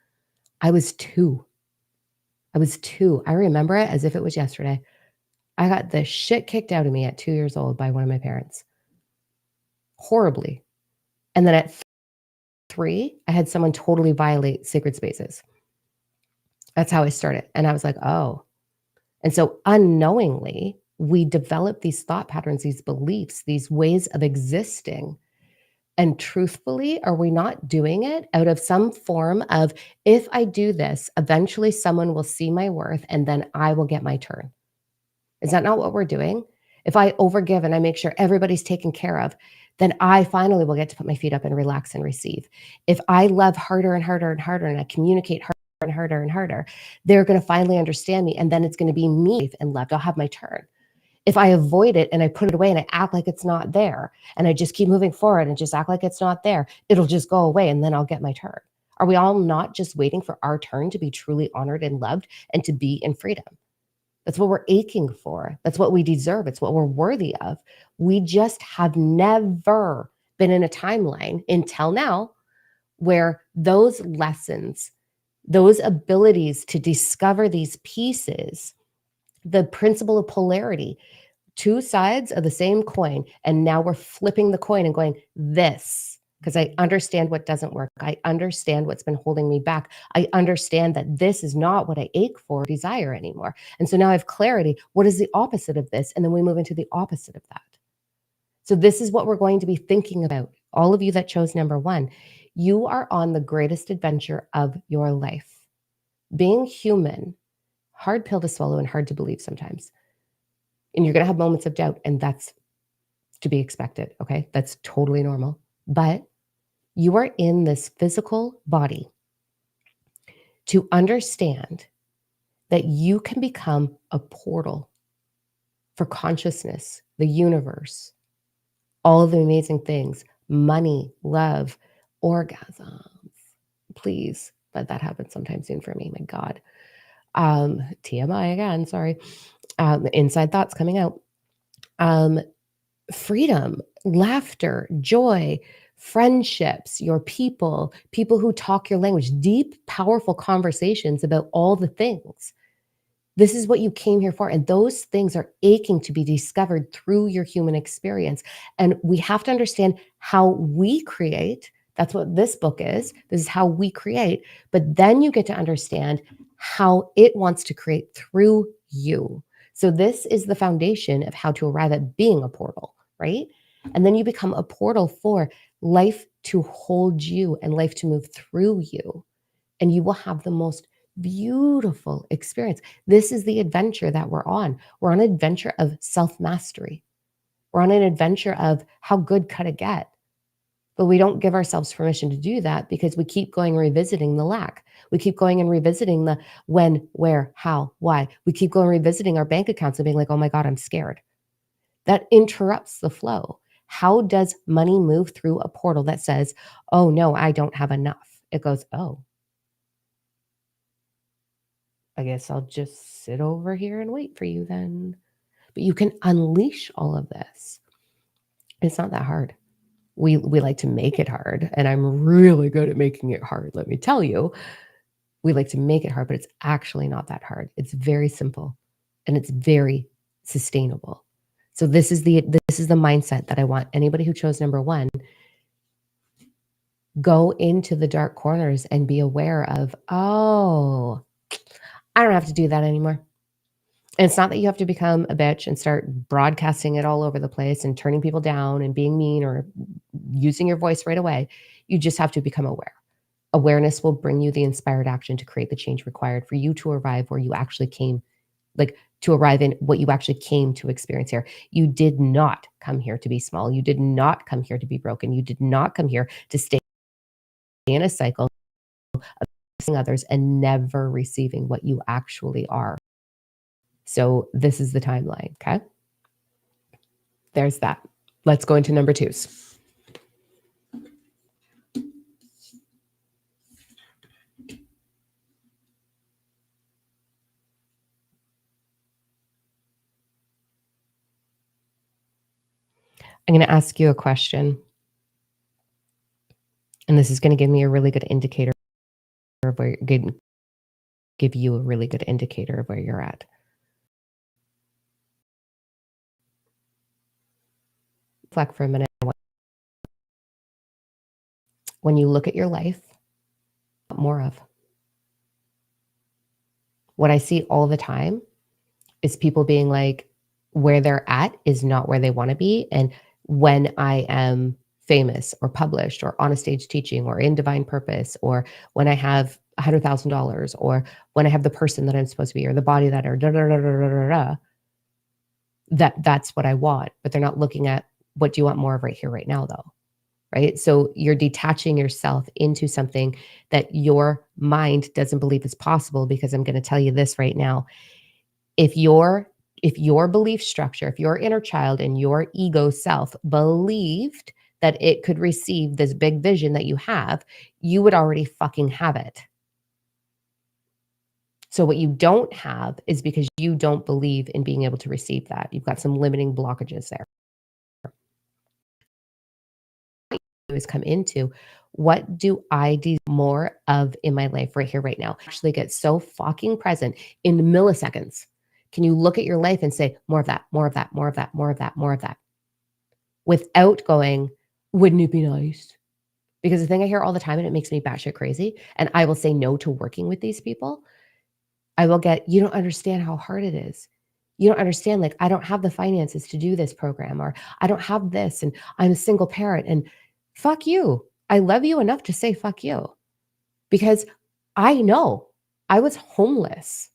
I was 2. I was 2. I remember it as if it was yesterday. I got the shit kicked out of me at 2 years old by one of my parents, horribly. And then at 3, I had someone totally violate sacred spaces. That's how I started. And I was like, "Oh." And so unknowingly, we develop these thought patterns, these beliefs, these ways of existing. And truthfully, are we not doing it out of some form of, if I do this, eventually someone will see my worth and then I will get my turn? Is that not what we're doing? If I overgive and I make sure everybody's taken care of, then I finally will get to put my feet up and relax and receive. If I love harder and harder and harder and I communicate harder and harder and harder, they're going to finally understand me. And then it's going to be me and loved. I'll have my turn. If I avoid it and I put it away and I act like it's not there and I just keep moving forward and just act like it's not there, it'll just go away and then I'll get my turn. Are we all not just waiting for our turn to be truly honored and loved and to be in freedom? That's what we're aching for. That's what we deserve. It's what we're worthy of. We just have never been in a timeline until now where those lessons, those abilities to discover these pieces, the principle of polarity, two sides of the same coin, and now we're flipping the coin and going, this, because I understand what doesn't work. I understand what's been holding me back. I understand that this is not what I ache for, desire anymore. And so now I have clarity. What is the opposite of this? And then we move into the opposite of that. So this is what we're going to be thinking about. All of you that chose number 1, you are on the greatest adventure of your life. Being human, hard pill to swallow and hard to believe sometimes. And you're going to have moments of doubt, and that's to be expected. Okay. That's totally normal. But you are in this physical body to understand that you can become a portal for consciousness, the universe, all of the amazing things, money, love, orgasms. Please let that happen sometime soon for me. My God. TMI again, sorry. Inside thoughts coming out. Freedom, laughter, joy, friendships, your people, people who talk your language, deep, powerful conversations about all the things. This is what you came here for. And those things are aching to be discovered through your human experience. And we have to understand how we create. That's what this book is. This is how we create. But then you get to understand how it wants to create through you. So this is the foundation of how to arrive at being a portal, right? And then you become a portal for life to hold you and life to move through you. And you will have the most beautiful experience. This is the adventure that we're on. We're on an adventure of self-mastery. We're on an adventure of how good could it get? But we don't give ourselves permission to do that because we keep going revisiting the lack. We keep going and revisiting the when, where, how, why. We keep going revisiting our bank accounts and being like, oh my God, I'm scared. That interrupts the flow. How does money move through a portal that says, oh no, I don't have enough? It goes, oh, I guess I'll just sit over here and wait for you then. But you can unleash all of this. It's not that hard. We like to make it hard, and I'm really good at making it hard, let me tell you. We like to make it hard, but it's actually not that hard. It's very simple, and it's very sustainable. So this is the mindset that I want anybody who chose number 1, go into the dark corners and be aware of, oh, I don't have to do that anymore. And it's not that you have to become a bitch and start broadcasting it all over the place and turning people down and being mean or using your voice right away. You just have to become aware. Awareness will bring you the inspired action to create the change required for you to arrive where you actually came, like to arrive in what you actually came to experience here. You did not come here to be small. You did not come here to be broken. You did not come here to stay in a cycle of others and never receiving what you actually are. So this is the timeline. Okay. There's that. Let's go into number twos. I'm going to ask you a question. And this is going to give me a really good indicator of where give you a really good indicator of where you're at. Reflect for a minute. When you look at your life, more of what I see all the time is people being like, where they're at is not where they want to be. And when I am famous or published or on a stage teaching or in divine purpose, or when I have $100,000, or when I have the person that I'm supposed to be, or the body that are that's what I want. But they're not looking at, what do you want more of right here, right now, though? Right? So you're detaching yourself into something that your mind doesn't believe is possible, because I'm going to tell you this right now. If your belief structure, if your inner child and your ego self believed that it could receive this big vision that you have, you would already fucking have it. So what you don't have is because you don't believe in being able to receive that. You've got some limiting blockages there. Is come into, what do I do more of in my life right here, right now? Actually get so fucking present in milliseconds. Can you look at your life and say, more of that, more of that, more of that, more of that, more of that, without going, wouldn't it be nice? Because the thing I hear all the time, and it makes me batshit crazy, and I will say no to working with these people, I will get, you don't understand how hard it is. You don't understand, like, I don't have the finances to do this program, or I don't have this, and I'm a single parent, and fuck you. I love you enough to say fuck you, because I know I was homeless.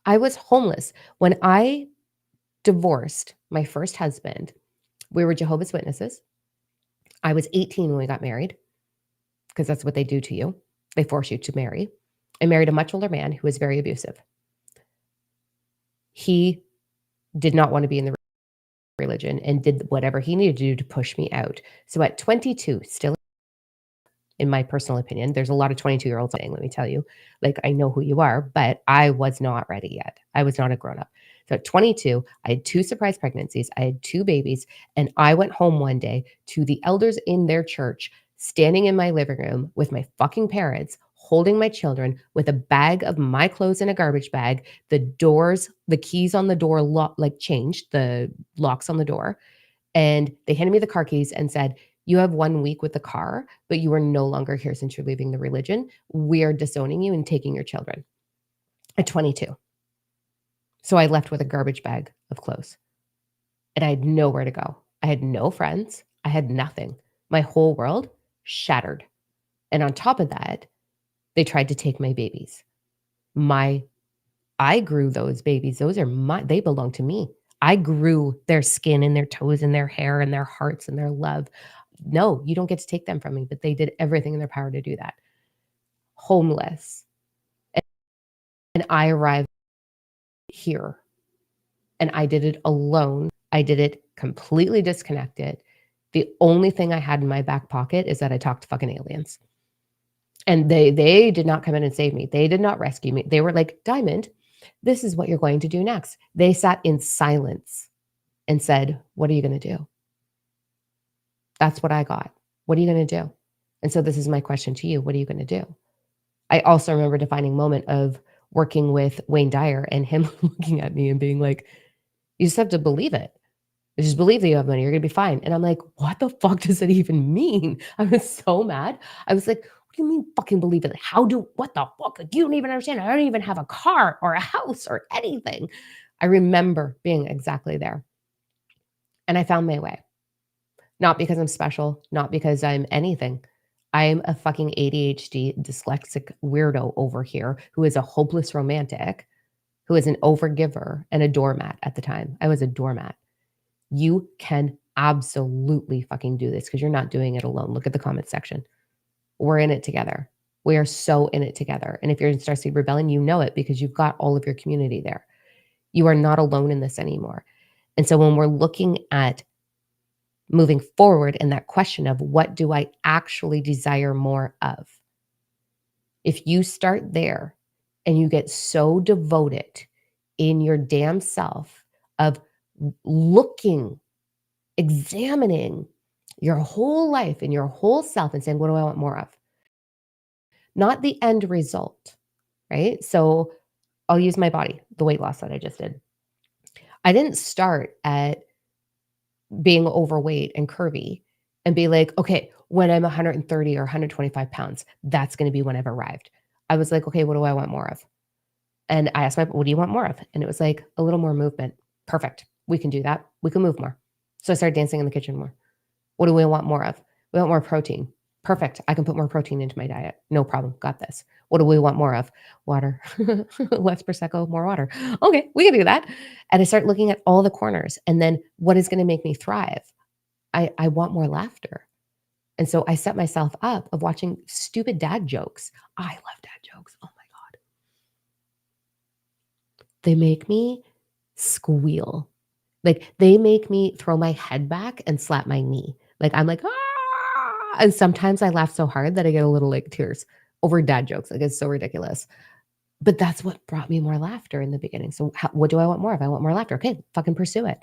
I was homeless when I divorced my first husband. We were Jehovah's Witnesses. I was 18 when we got married, because that's what they do to you. They force you to marry. I married a much older man who was very abusive. He did not want to be in the religion and did whatever he needed to do to push me out. So at 22, still, in my personal opinion, there's a lot of 22-year-olds saying, let me tell you, like, I know who you are, but I was not ready yet. I was not a grown up. So at 22, I had 2 surprise pregnancies. I had 2 babies. And I went home one day to the elders in their church, standing in my living room with my fucking parents, holding my children, with a bag of my clothes in a garbage bag, the doors, the keys on the door like changed, the locks on the door. And they handed me the car keys and said, you have 1 week with the car, but you are no longer here since you're leaving the religion. We are disowning you and taking your children. At 22. So I left with a garbage bag of clothes, and I had nowhere to go. I had no friends. I had nothing. My whole world shattered. And on top of that, they tried to take my babies. I grew those babies. Those are they belong to me. I grew their skin and their toes and their hair and their hearts and their love. No, you don't get to take them from me, but they did everything in their power to do that. Homeless. And I arrived here, and I did it alone. I did it completely disconnected. The only thing I had in my back pocket is that I talked to fucking aliens. And they did not come in and save me. They did not rescue me. They were like, Diamond, this is what you're going to do next. They sat in silence and said, what are you going to do? That's what I got. What are you going to do? And so this is my question to you. What are you going to do? I also remember a defining moment of working with Wayne Dyer and him looking at me and being like, you just have to believe it. Just believe that you have money. You're going to be fine. And I'm like, what the fuck does that even mean? I was so mad. I was like, what do you mean fucking believe it? What the fuck? You don't even understand. I don't even have a car or a house or anything. I remember being exactly there. And I found my way. Not because I'm special, not because I'm anything. I'm a fucking ADHD dyslexic weirdo over here who is a hopeless romantic, who is an overgiver and a doormat at the time. I was a doormat. You can absolutely fucking do this, because you're not doing it alone. Look at the comment section. We're in it together. We are so in it together. And if you're in Starseed Rebellion, you know it, because you've got all of your community there. You are not alone in this anymore. And so when we're looking at moving forward in that question of what do I actually desire more of? If you start there and you get so devoted in your damn self of looking, examining your whole life and your whole self and saying, what do I want more of? Not the end result, right? So I'll use my body, the weight loss that I just did. I didn't start at being overweight and curvy and be like, okay, when I'm 130 or 125 pounds, that's going to be when I've arrived. I was like, okay, what do I want more of? And I asked my, what do you want more of? And it was like a little more movement. Perfect. We can do that. We can move more. So I started dancing in the kitchen more. What do we want more of? We want more protein. Perfect. I can put more protein into my diet. No problem. Got this. What do we want more of? Water. Less Prosecco, more water. Okay, we can do that. And I start looking at all the corners. And then what is going to make me thrive? I want more laughter. And so I set myself up of watching stupid dad jokes. I love dad jokes. Oh my God. They make me squeal. Like they make me throw my head back and slap my knee. Like I'm like, ah! And sometimes I laugh so hard that I get a little like tears over dad jokes. Like it's so ridiculous. But that's what brought me more laughter in the beginning. So what do I want more of? I want more laughter. Okay, fucking pursue it.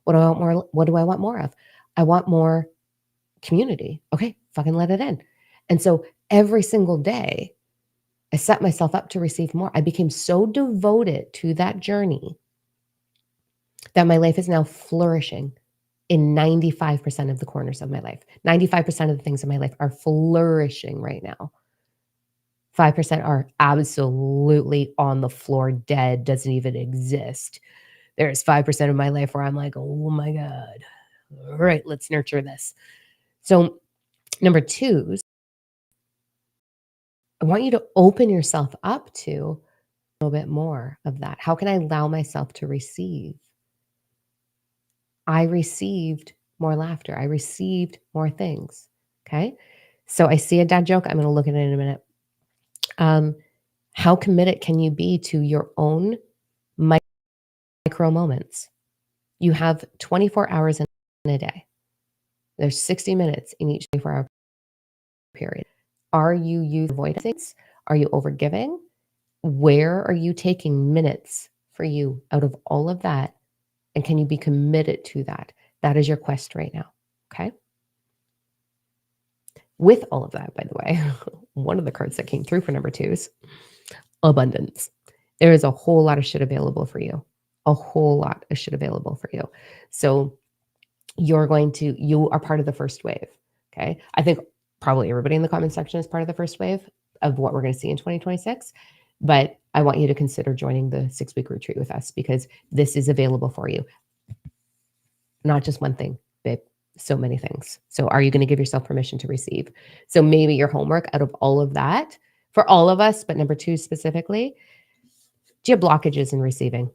What do I want more? What do I want more of? I want more community. Okay, fucking let it in. And so every single day, I set myself up to receive more. I became so devoted to that journey that my life is now flourishing in 95% of the corners of my life. 95% of the things in my life are flourishing right now. 5% are absolutely on the floor, dead, doesn't even exist. There's 5% of my life where I'm like, oh my God. All right, let's nurture this. So, number two, I want you to open yourself up to a little bit more of that. How can I allow myself to receive? I received more laughter. I received more things. Okay. So I see a dad joke. I'm going to look at it in a minute. How committed can you be to your own micro moments? You have 24 hours in a day. There's 60 minutes in each 24-hour period. Are you using avoiding things? Are you overgiving? Where are you taking minutes for you out of all of that? And can you be committed to that? That is your quest right now. Okay. With all of that, by the way, one of the cards that came through for number 2 is abundance. There is a whole lot of shit available for you. A whole lot of shit available for you. So you are part of the first wave. Okay. I think probably everybody in the comment section is part of the first wave of what we're going to see in 2026. But I want you to consider joining the 6-week retreat with us because this is available for you. Not just one thing, babe. So many things. So are you going to give yourself permission to receive? So maybe your homework out of all of that for all of us, but number 2 specifically, do you have blockages in receiving?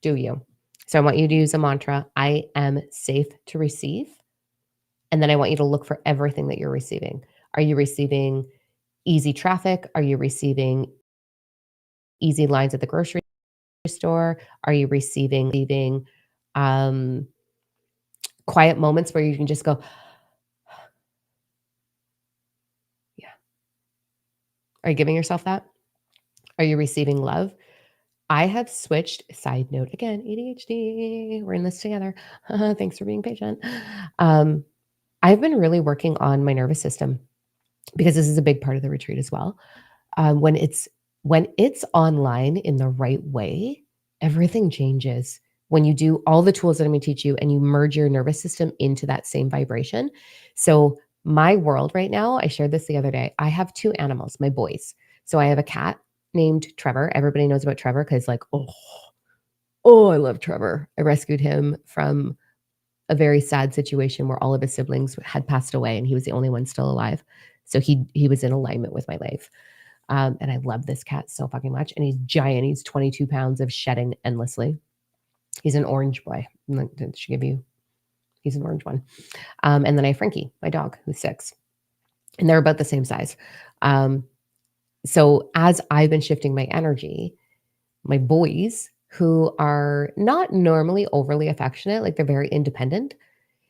Do you? So I want you to use a mantra, I am safe to receive. And then I want you to look for everything that you're receiving. Are you receiving easy traffic? Are you receiving easy lines at the grocery store? Are you receiving quiet moments where you can just go, yeah. Are you giving yourself that? Are you receiving love? I have switched, side note again, ADHD, we're in this together. Thanks for being patient. I've been really working on my nervous system because this is a big part of the retreat as well. When it's online in the right way, everything changes. When you do all the tools that I'm going to teach you and you merge your nervous system into that same vibration. So my world right now, I shared this the other day. I have 2 animals, my boys. So I have a cat named Trevor. Everybody knows about Trevor because like, I love Trevor. I rescued him from a very sad situation where all of his siblings had passed away and he was the only one still alive. So he was in alignment with my life. And I love this cat so fucking much. And he's giant. He's 22 pounds of shedding endlessly. He's an orange boy. Did she give you? He's an orange one. And then I have Frankie, my dog, who's 6. And they're about the same size. So as I've been shifting my energy, my boys who are not normally overly affectionate, like they're very independent.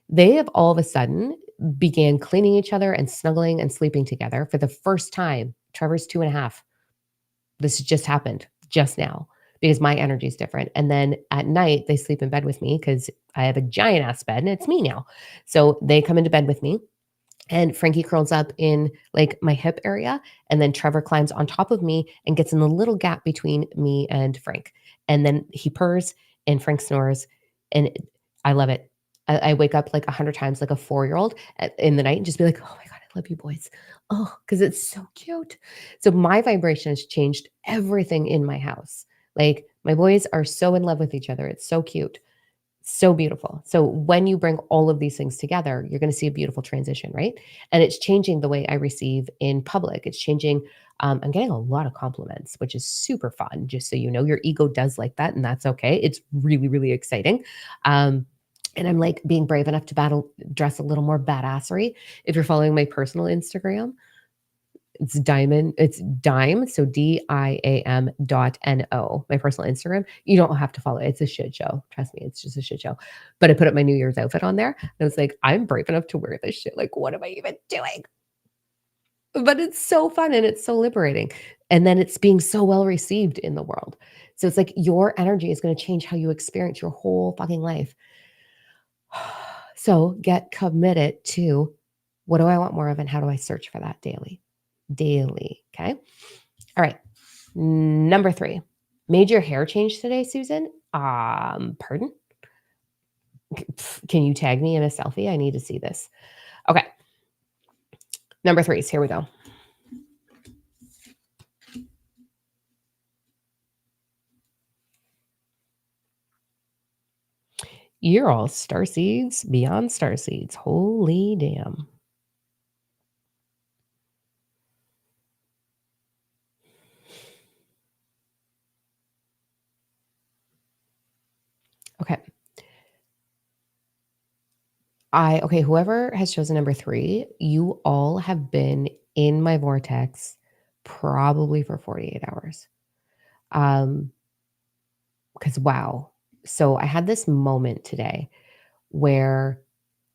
They have all of a sudden began cleaning each other and snuggling and sleeping together for the first time. Trevor's 2.5. This just happened just now because my energy is different. And then at night, they sleep in bed with me because I have a giant ass bed and it's me now. So they come into bed with me and Frankie curls up in like my hip area. And then Trevor climbs on top of me and gets in the little gap between me and Frank. And then he purrs and Frank snores. And I love it. I wake up like 100 times like a 4-year-old in the night and just be like, oh my God, I love you boys. Oh, because it's so cute. So my vibration has changed everything in my house. Like my boys are so in love with each other. It's so cute. So beautiful. So when you bring all of these things together, you're going to see a beautiful transition, right? And it's changing the way I receive in public. It's changing. I'm getting a lot of compliments, which is super fun. Just so you know, your ego does like that, and that's okay. It's really, really exciting. And I'm like being brave enough to dress a little more badassery. If you're following my personal Instagram, it's dime, so DIAM.NO, my personal Instagram. You don't have to follow it. It's a shit show. Trust me, it's just a shit show. But I put up my New Year's outfit on there. And I was like, I'm brave enough to wear this shit. Like, what am I even doing? But it's so fun and it's so liberating. And then it's being so well received in the world. So it's like your energy is going to change how you experience your whole fucking life. So get committed to what do I want more of and how do I search for that daily? Daily. Okay. All right. Number 3. Made your hair change today, Susan? Pardon? Can you tag me in a selfie? I need to see this. Okay. Number 3s. Here we go. You're all star seeds beyond star seeds. Holy damn. Okay. Okay, whoever has chosen number 3, you all have been in my vortex probably for 48 hours. Because wow. So I had this moment today where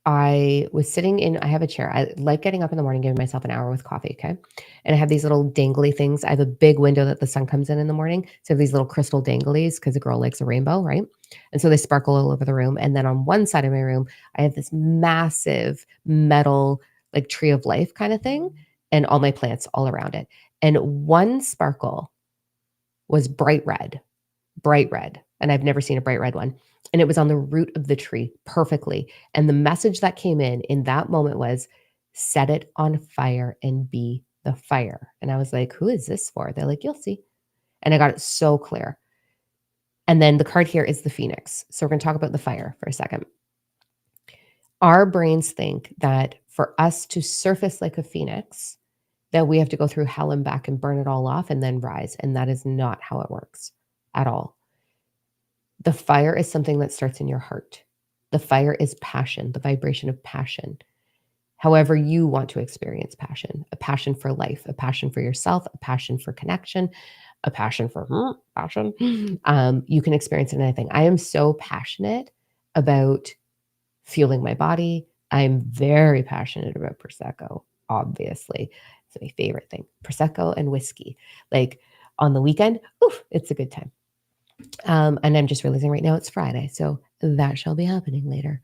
I have a chair. I like getting up in the morning, giving myself an hour with coffee, okay? And I have these little dangly things. I have a big window that the sun comes in the morning. So I have these little crystal danglies because a girl likes a rainbow, right? And so they sparkle all over the room. And then on one side of my room, I have this massive metal, like tree of life kind of thing, and all my plants all around it. And one sparkle was bright red. And I've never seen a bright red one. And it was on the root of the tree perfectly. And the message that came in that moment was set it on fire and be the fire. And I was like, who is this for? They're like, you'll see. And I got it so clear. And then the card here is the phoenix. So we're going to talk about the fire for a second. Our brains think that for us to surface like a phoenix, that we have to go through hell and back and burn it all off and then rise. And that is not how it works at all. The fire is something that starts in your heart. The fire is passion, the vibration of passion. However, you want to experience passion, a passion for life, a passion for yourself, a passion for connection, a passion for passion. You can experience it in anything. I am so passionate about fueling my body. I'm very passionate about Prosecco, obviously. It's my favorite thing. Prosecco and whiskey. Like on the weekend, oof, it's a good time. And I'm just realizing right now it's Friday, so that shall be happening later.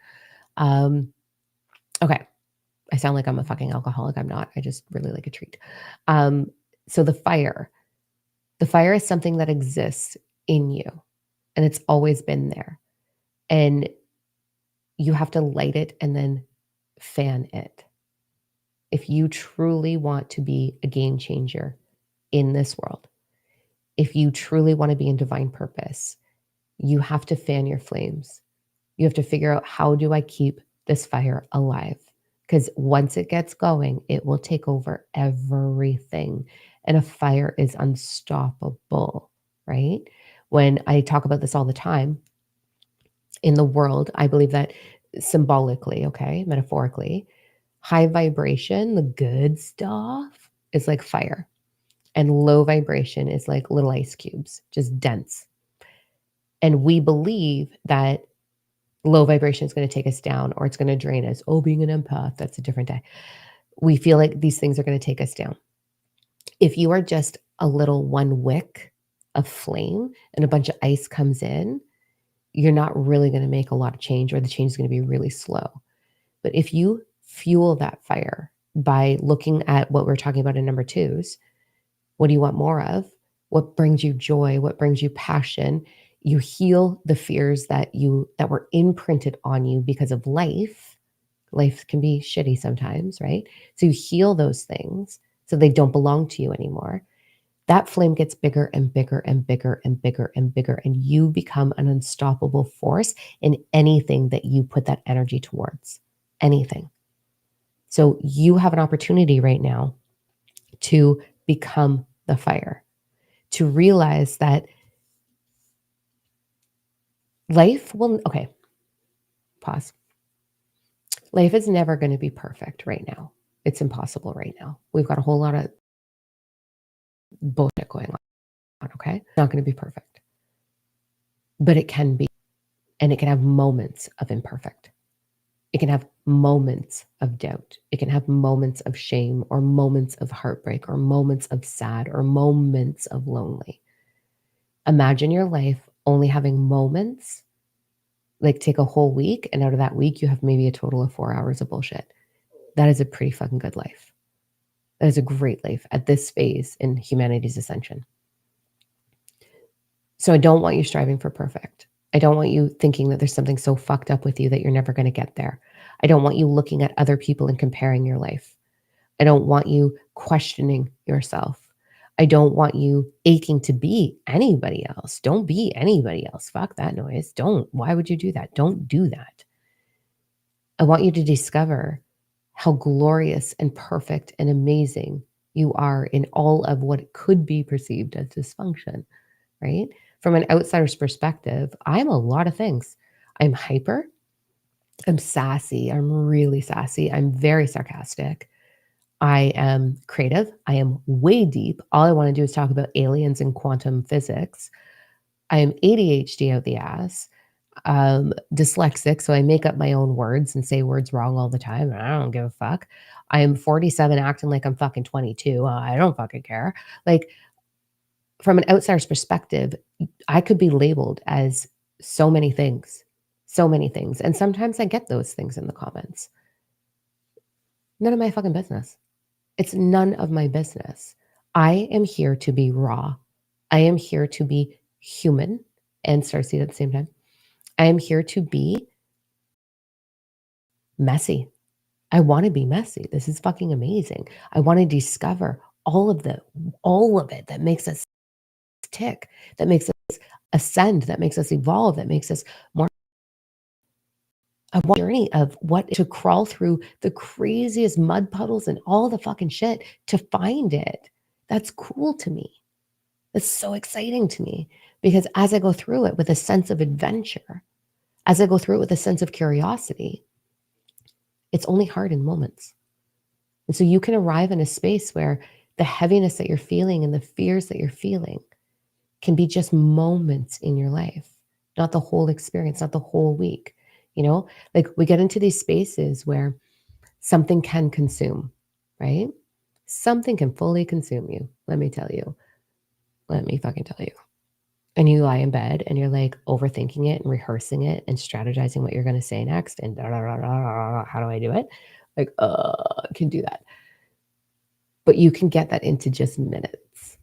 Okay. I sound like I'm a fucking alcoholic. I'm not. I just really like a treat. So the fire is something that exists in you, and it's always been there. And you have to light it and then fan it. If you truly want to be a game changer in this world, if you truly want to be in divine purpose, you have to fan your flames. You have to figure out, how do I keep this fire alive? Because once it gets going, it will take over everything. And a fire is unstoppable, right? When I talk about this all the time in the world, I believe that symbolically, okay, metaphorically, high vibration, the good stuff, is like fire. And low vibration is like little ice cubes, just dense. And we believe that low vibration is going to take us down or it's going to drain us. Oh, being an empath, that's a different day. We feel like these things are going to take us down. If you are just a little one wick of flame and a bunch of ice comes in, you're not really going to make a lot of change, or the change is going to be really slow. But if you fuel that fire by looking at what we're talking about in number twos, what do you want more of? What brings you joy? What brings you passion? You heal the fears that were imprinted on you because of life. Life can be shitty sometimes, right? So you heal those things so they don't belong to you anymore. That flame gets bigger and bigger and bigger and bigger and bigger, and you become an unstoppable force in anything that you put that energy towards. Anything. So you have an opportunity right now to become the fire, to realize that life will, okay, pause. Life is never going to be perfect right now. It's impossible right now. We've got a whole lot of bullshit going on, okay? It's not going to be perfect, but it can be, and it can have moments of imperfect. It can have moments of doubt. It can have moments of shame or moments of heartbreak or moments of sad or moments of lonely. Imagine your life only having moments, like take a whole week, and out of that week, you have maybe a total of 4 hours of bullshit. That is a pretty fucking good life. That is a great life at this phase in humanity's ascension. So I don't want you striving for perfect. I don't want you thinking that there's something so fucked up with you that you're never going to get there. I don't want you looking at other people and comparing your life. I don't want you questioning yourself. I don't want you aching to be anybody else. Don't be anybody else. Fuck that noise. Don't. Why would you do that? Don't do that. I want you to discover how glorious and perfect and amazing you are in all of what could be perceived as dysfunction, right? From an outsider's perspective, I'm a lot of things. I'm hyper. I'm sassy. I'm really sassy. I'm very sarcastic. I am creative. I am way deep. All I want to do is talk about aliens and quantum physics. I am ADHD out the ass, dyslexic, so I make up my own words and say words wrong all the time. And I don't give a fuck. I am 47 acting like I'm fucking 22. I don't fucking care. Like, from an outsider's perspective, I could be labeled as so many things, so many things. And sometimes I get those things in the comments. None of my fucking business. It's none of my business. I am here to be raw. I am here to be human and starseed at the same time. I am here to be messy. I want to be messy. This is fucking amazing. I want to discover all of it that makes us tick, that makes us ascend, that makes us evolve, that makes us more. I want a journey of what to crawl through the craziest mud puddles and all the fucking shit to find it. That's cool to me. That's so exciting to me because as I go through it with a sense of adventure, as I go through it with a sense of curiosity, it's only hard in moments. And so you can arrive in a space where the heaviness that you're feeling and the fears that you're feeling can be just moments in your life, not the whole experience, not the whole week. You know, like we get into these spaces where something can consume, right? Something can fully consume you. Let me tell you. Let me fucking tell you. And you lie in bed and you're like overthinking it and rehearsing it and strategizing what you're going to say next and da, da, da, da, da, how do I do it? Like, I can do that. But you can get that into just minutes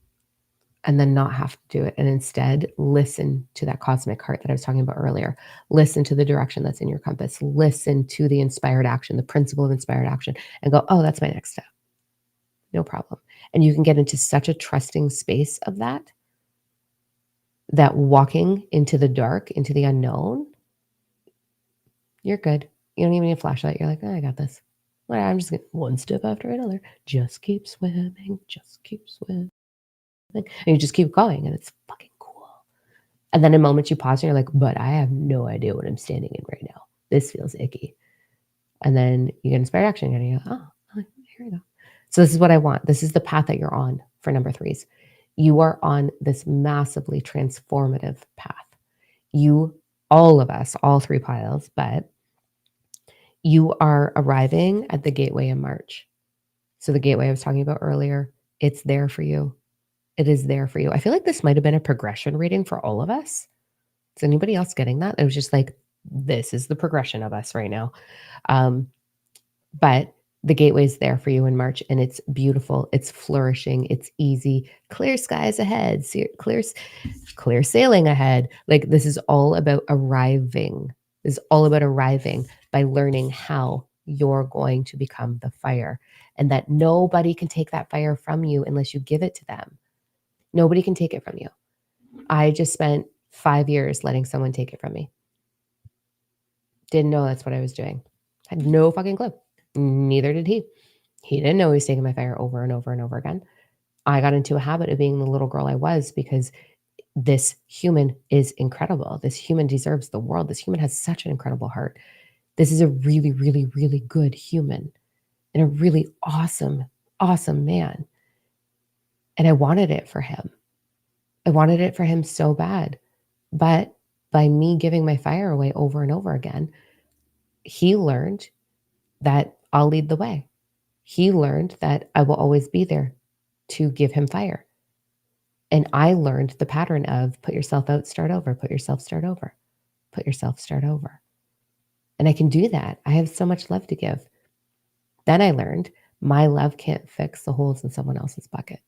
and then not have to do it. And instead listen to that cosmic heart that I was talking about earlier. Listen to the direction that's in your compass. Listen to the inspired action, the principle of inspired action, and go, oh, that's my next step. No problem. And you can get into such a trusting space of that walking into the dark, into the unknown, you're good. You don't even need a flashlight. You're like, oh, I got this. Well, I'm just going one step after another. Just keep swimming. Just keep swimming. And you just keep going, and it's fucking cool. And then in moments you pause and you're like, but I have no idea what I'm standing in right now. This feels icky. And then you get inspired action and you go, oh, here we go. So this is what I want. This is the path that you're on for number threes. You are on this massively transformative path. You, all of us, all 3 piles, but you are arriving at the gateway in March. So the gateway I was talking about earlier, it's there for you. It is there for you. I feel like this might have been a progression reading for all of us. Is anybody else getting that? It was just like, this is the progression of us right now. But the gateway is there for you in March, and it's beautiful. It's flourishing. It's easy. Clear skies ahead. Clear sailing ahead. Like, this is all about arriving. This is all about arriving by learning how you're going to become the fire, and that nobody can take that fire from you unless you give it to them. Nobody can take it from you. I just spent 5 years letting someone take it from me. Didn't know that's what I was doing. Had no fucking clue. Neither did he. He didn't know he was taking my fire over and over and over again. I got into a habit of being the little girl I was because this human is incredible. This human deserves the world. This human has such an incredible heart. This is a really, really, really good human and a really awesome, awesome man. And I wanted it for him. I wanted it for him so bad. But by me giving my fire away over and over again, he learned that I'll lead the way. He learned that I will always be there to give him fire. And I learned the pattern of put yourself out, start over, put yourself, start over, put yourself, start over. And I can do that. I have so much love to give. Then I learned my love can't fix the holes in someone else's bucket.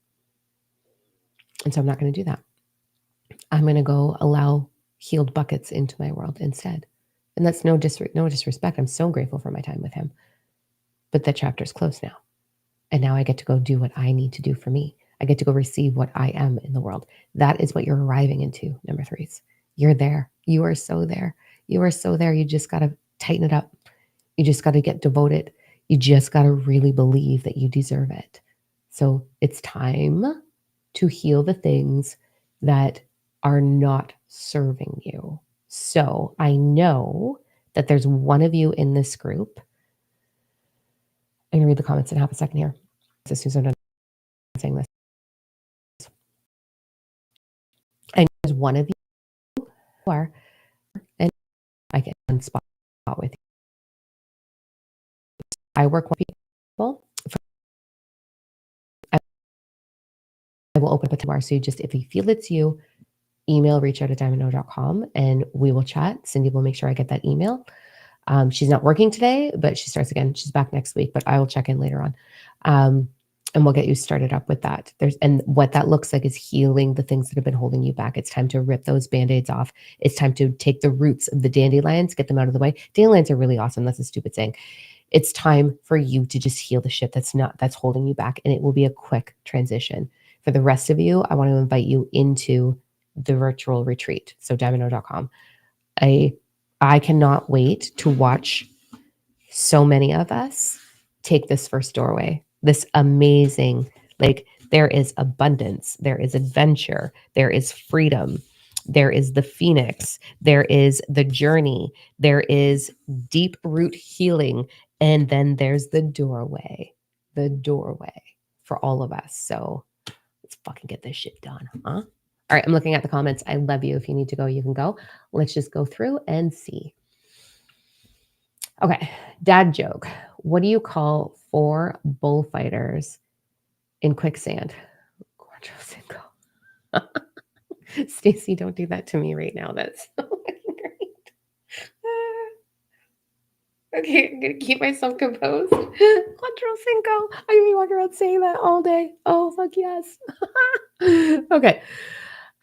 And so I'm not going to do that. I'm going to go allow healed buckets into my world instead. And that's no disrespect. I'm so grateful for my time with him. But that chapter's closed now. And now I get to go do what I need to do for me. I get to go receive what I am in the world. That is what you're arriving into, number 3s. You're there. You are so there. You are so there. You just got to tighten it up. You just got to get devoted. You just got to really believe that you deserve it. So it's time to heal the things that are not serving you. So I know that there's one of you in this group. I'm going to read the comments in half a second here. As soon as I'm done saying this. I know there's one of you who are, and I get one spot with you. I work with people. I will open up a bar. So you just, if you feel it's you, email reachout@diamondno.com and we will chat. Cindy will make sure I get that email. She's not working today, but she starts again. She's back next week, but I will check in later on. And we'll get you started up with that. And what that looks like is healing the things that have been holding you back. It's time to rip those band-aids off. It's time to take the roots of the dandelions, get them out of the way. Dandelions are really awesome. That's a stupid saying. It's time for you to just heal the shit that's holding you back. And it will be a quick transition. For the rest of you, I want to invite you into the virtual retreat. So diamondno.com. I cannot wait to watch so many of us take this first doorway. This amazing, like, there is abundance, there is adventure, there is freedom, there is the phoenix, there is the journey, there is deep root healing, and then there's the doorway for all of us. So let's fucking get this shit done, huh? All right, I'm looking at the comments. I love you. If you need to go, you can go. Let's just go through and see. Okay, dad joke. What do you call 4 bullfighters in quicksand? Quadro Cinco. Stacy, don't do that to me right now. That's so great. Okay, I'm gonna keep myself composed. Quattro Cinco. I'm gonna be walking around saying that all day. Oh, fuck yes. Okay.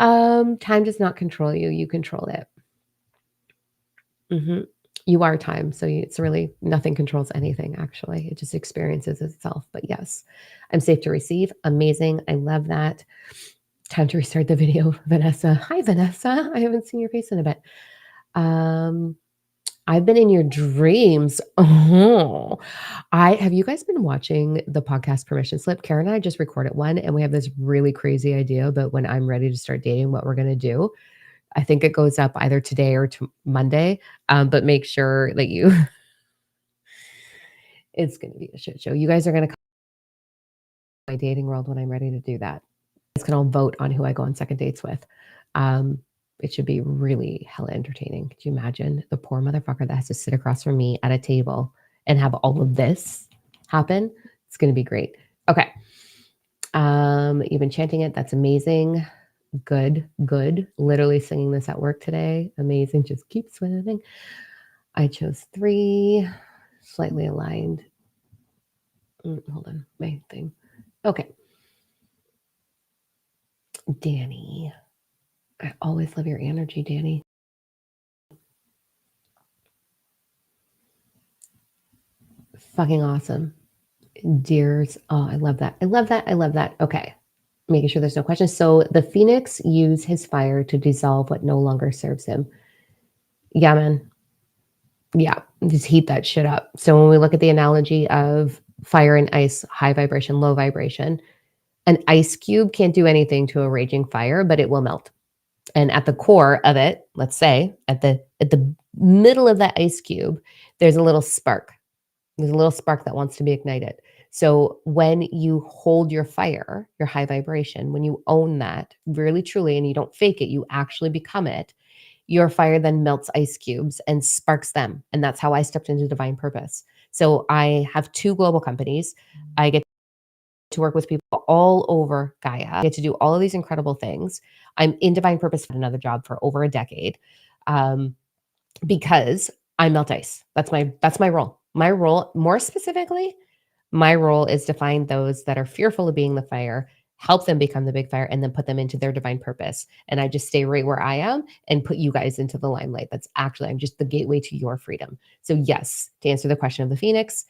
Time does not control you. You control it. You are time. So it's really nothing controls anything, actually. It just experiences itself. But yes, I'm safe to receive. Amazing. I love that. Time to restart the video, Vanessa. Hi, Vanessa. I haven't seen your face in a bit. I've been in your dreams. Oh, have you guys been watching the podcast Permission Slip? Karen and I just recorded one, and we have this really crazy idea about when I'm ready to start dating, what we're going to do. I think it goes up either today or Monday, but make sure that you, it's going to be a shit show. You guys are going to come to my dating world when I'm ready to do that. It's going to vote on who I go on second dates with. It should be really hella entertaining. Could you imagine the poor motherfucker that has to sit across from me at a table and have all of this happen? It's going to be great. Okay. You've been chanting it. That's amazing. Good, good. Literally singing this at work today. Amazing. Just keep swimming. I chose 3, slightly aligned. Hold on, my thing. Okay. Danny. I always love your energy, Danny. Fucking awesome. Deers. Oh, I love that. I love that. I love that. Okay. Making sure there's no questions. So the phoenix used his fire to dissolve what no longer serves him. Yeah, man. Yeah. Just heat that shit up. So when we look at the analogy of fire and ice, high vibration, low vibration, an ice cube can't do anything to a raging fire, but it will melt. And at the core of it, let's say at the middle of that ice cube, there's a little spark. There's a little spark that wants to be ignited. So when you hold your fire, your high vibration, when you own that really truly and you don't fake it, you actually become it, your fire then melts ice cubes and sparks them. And that's how I stepped into divine purpose. So I have 2 global companies. I get to work with people all over Gaia. I get to do all of these incredible things. I'm in divine purpose for another job for over a decade. Because I melt ice. That's my role. My role, more specifically, my role is to find those that are fearful of being the fire, help them become the big fire, and then put them into their divine purpose. And I just stay right where I am and put you guys into the limelight. I'm just the gateway to your freedom. So yes, to answer the question of the phoenix,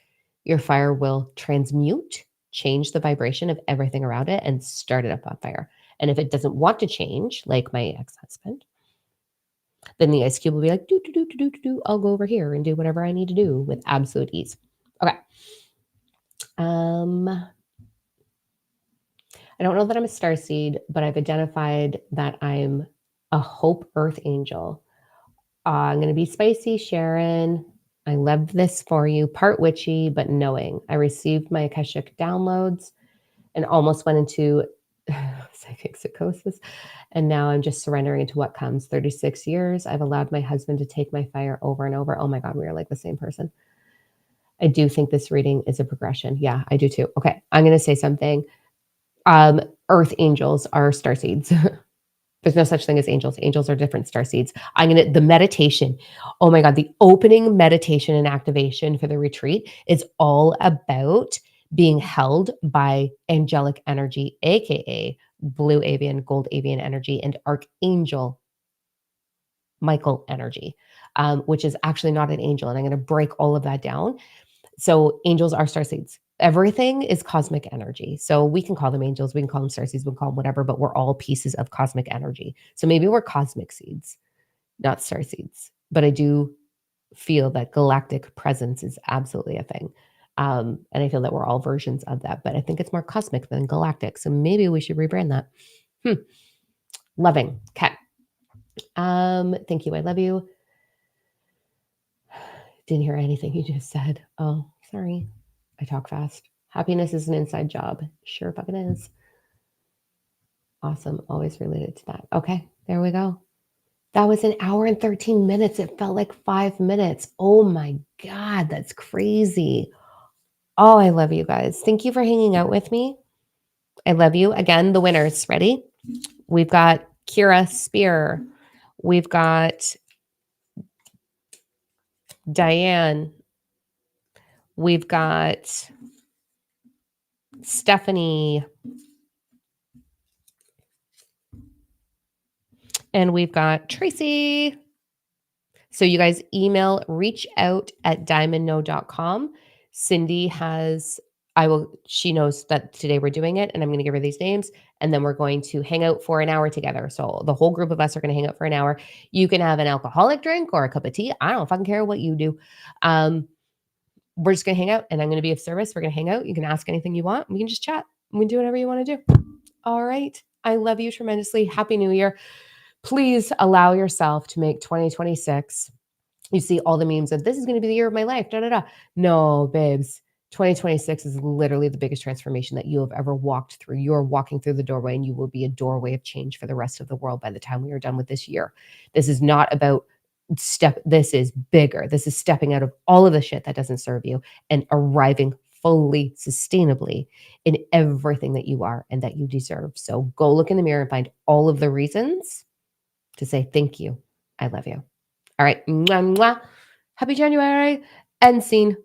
your fire will transmute, change the vibration of everything around it, and start it up on fire. And if it doesn't want to change, like my ex-husband, then the ice cube will be like, do, do, do, do, do, do, do. I'll go over here and do whatever I need to do with absolute ease. Okay. I don't know that I'm a starseed, but I've identified that I'm a hope earth angel. I'm going to be spicy, Sharon. I love this for you. Part witchy, but knowing. I received my Akashic downloads and almost went into psychic psychosis. And now I'm just surrendering to what comes. 36 years. I've allowed my husband to take my fire over and over. Oh my God, we are like the same person. I do think this reading is a progression. Yeah, I do too. Okay, I'm going to say something. Earth angels are starseeds. There's no such thing as angels. Angels are different starseeds. The meditation. Oh my God, the opening meditation and activation for the retreat is all about being held by angelic energy, AKA blue avian, gold avian energy, and archangel Michael energy, which is actually not an angel. And I'm going to break all of that down. So angels are starseeds. Everything is cosmic energy. So we can call them angels, we can call them starseeds, we can call them whatever, but we're all pieces of cosmic energy. So maybe we're cosmic seeds, not starseeds. But I do feel that galactic presence is absolutely a thing. And I feel that we're all versions of that, but I think it's more cosmic than galactic. So maybe we should rebrand that. Loving. Okay. Thank you. I love you. Didn't hear anything you just said. Oh, sorry. I talk fast. Happiness is an inside job. Sure fucking is. Awesome. Always related to that. Okay, there we go. That was an hour and 13 minutes. It felt like 5 minutes. Oh my God, that's crazy. Oh, I love you guys. Thank you for hanging out with me. I love you. Again, the winners. Ready? We've got Kira Spear. We've got Diane. We've got Stephanie. And we've got Tracy. So you guys email reachout@diamondno.com. Cindy she knows that today we're doing it and I'm going to give her these names and then we're going to hang out for an hour together. So the whole group of us are going to hang out for an hour. You can have an alcoholic drink or a cup of tea. I don't fucking care what you do. We're just going to hang out and I'm going to be of service. We're going to hang out. You can ask anything you want. We can just chat. We can do whatever you want to do. All right. I love you tremendously. Happy New Year. Please allow yourself to make 2026. You see all the memes of this is going to be the year of my life. Da, da, da. No, babes, 2026 is literally the biggest transformation that you have ever walked through. You're walking through the doorway and you will be a doorway of change for the rest of the world by the time we are done with this year. This is not about this is bigger. This is stepping out of all of the shit that doesn't serve you and arriving fully sustainably in everything that you are and that you deserve. So go look in the mirror and find all of the reasons to say thank you. I love you. All right. Mwah, mwah. Happy January and scene.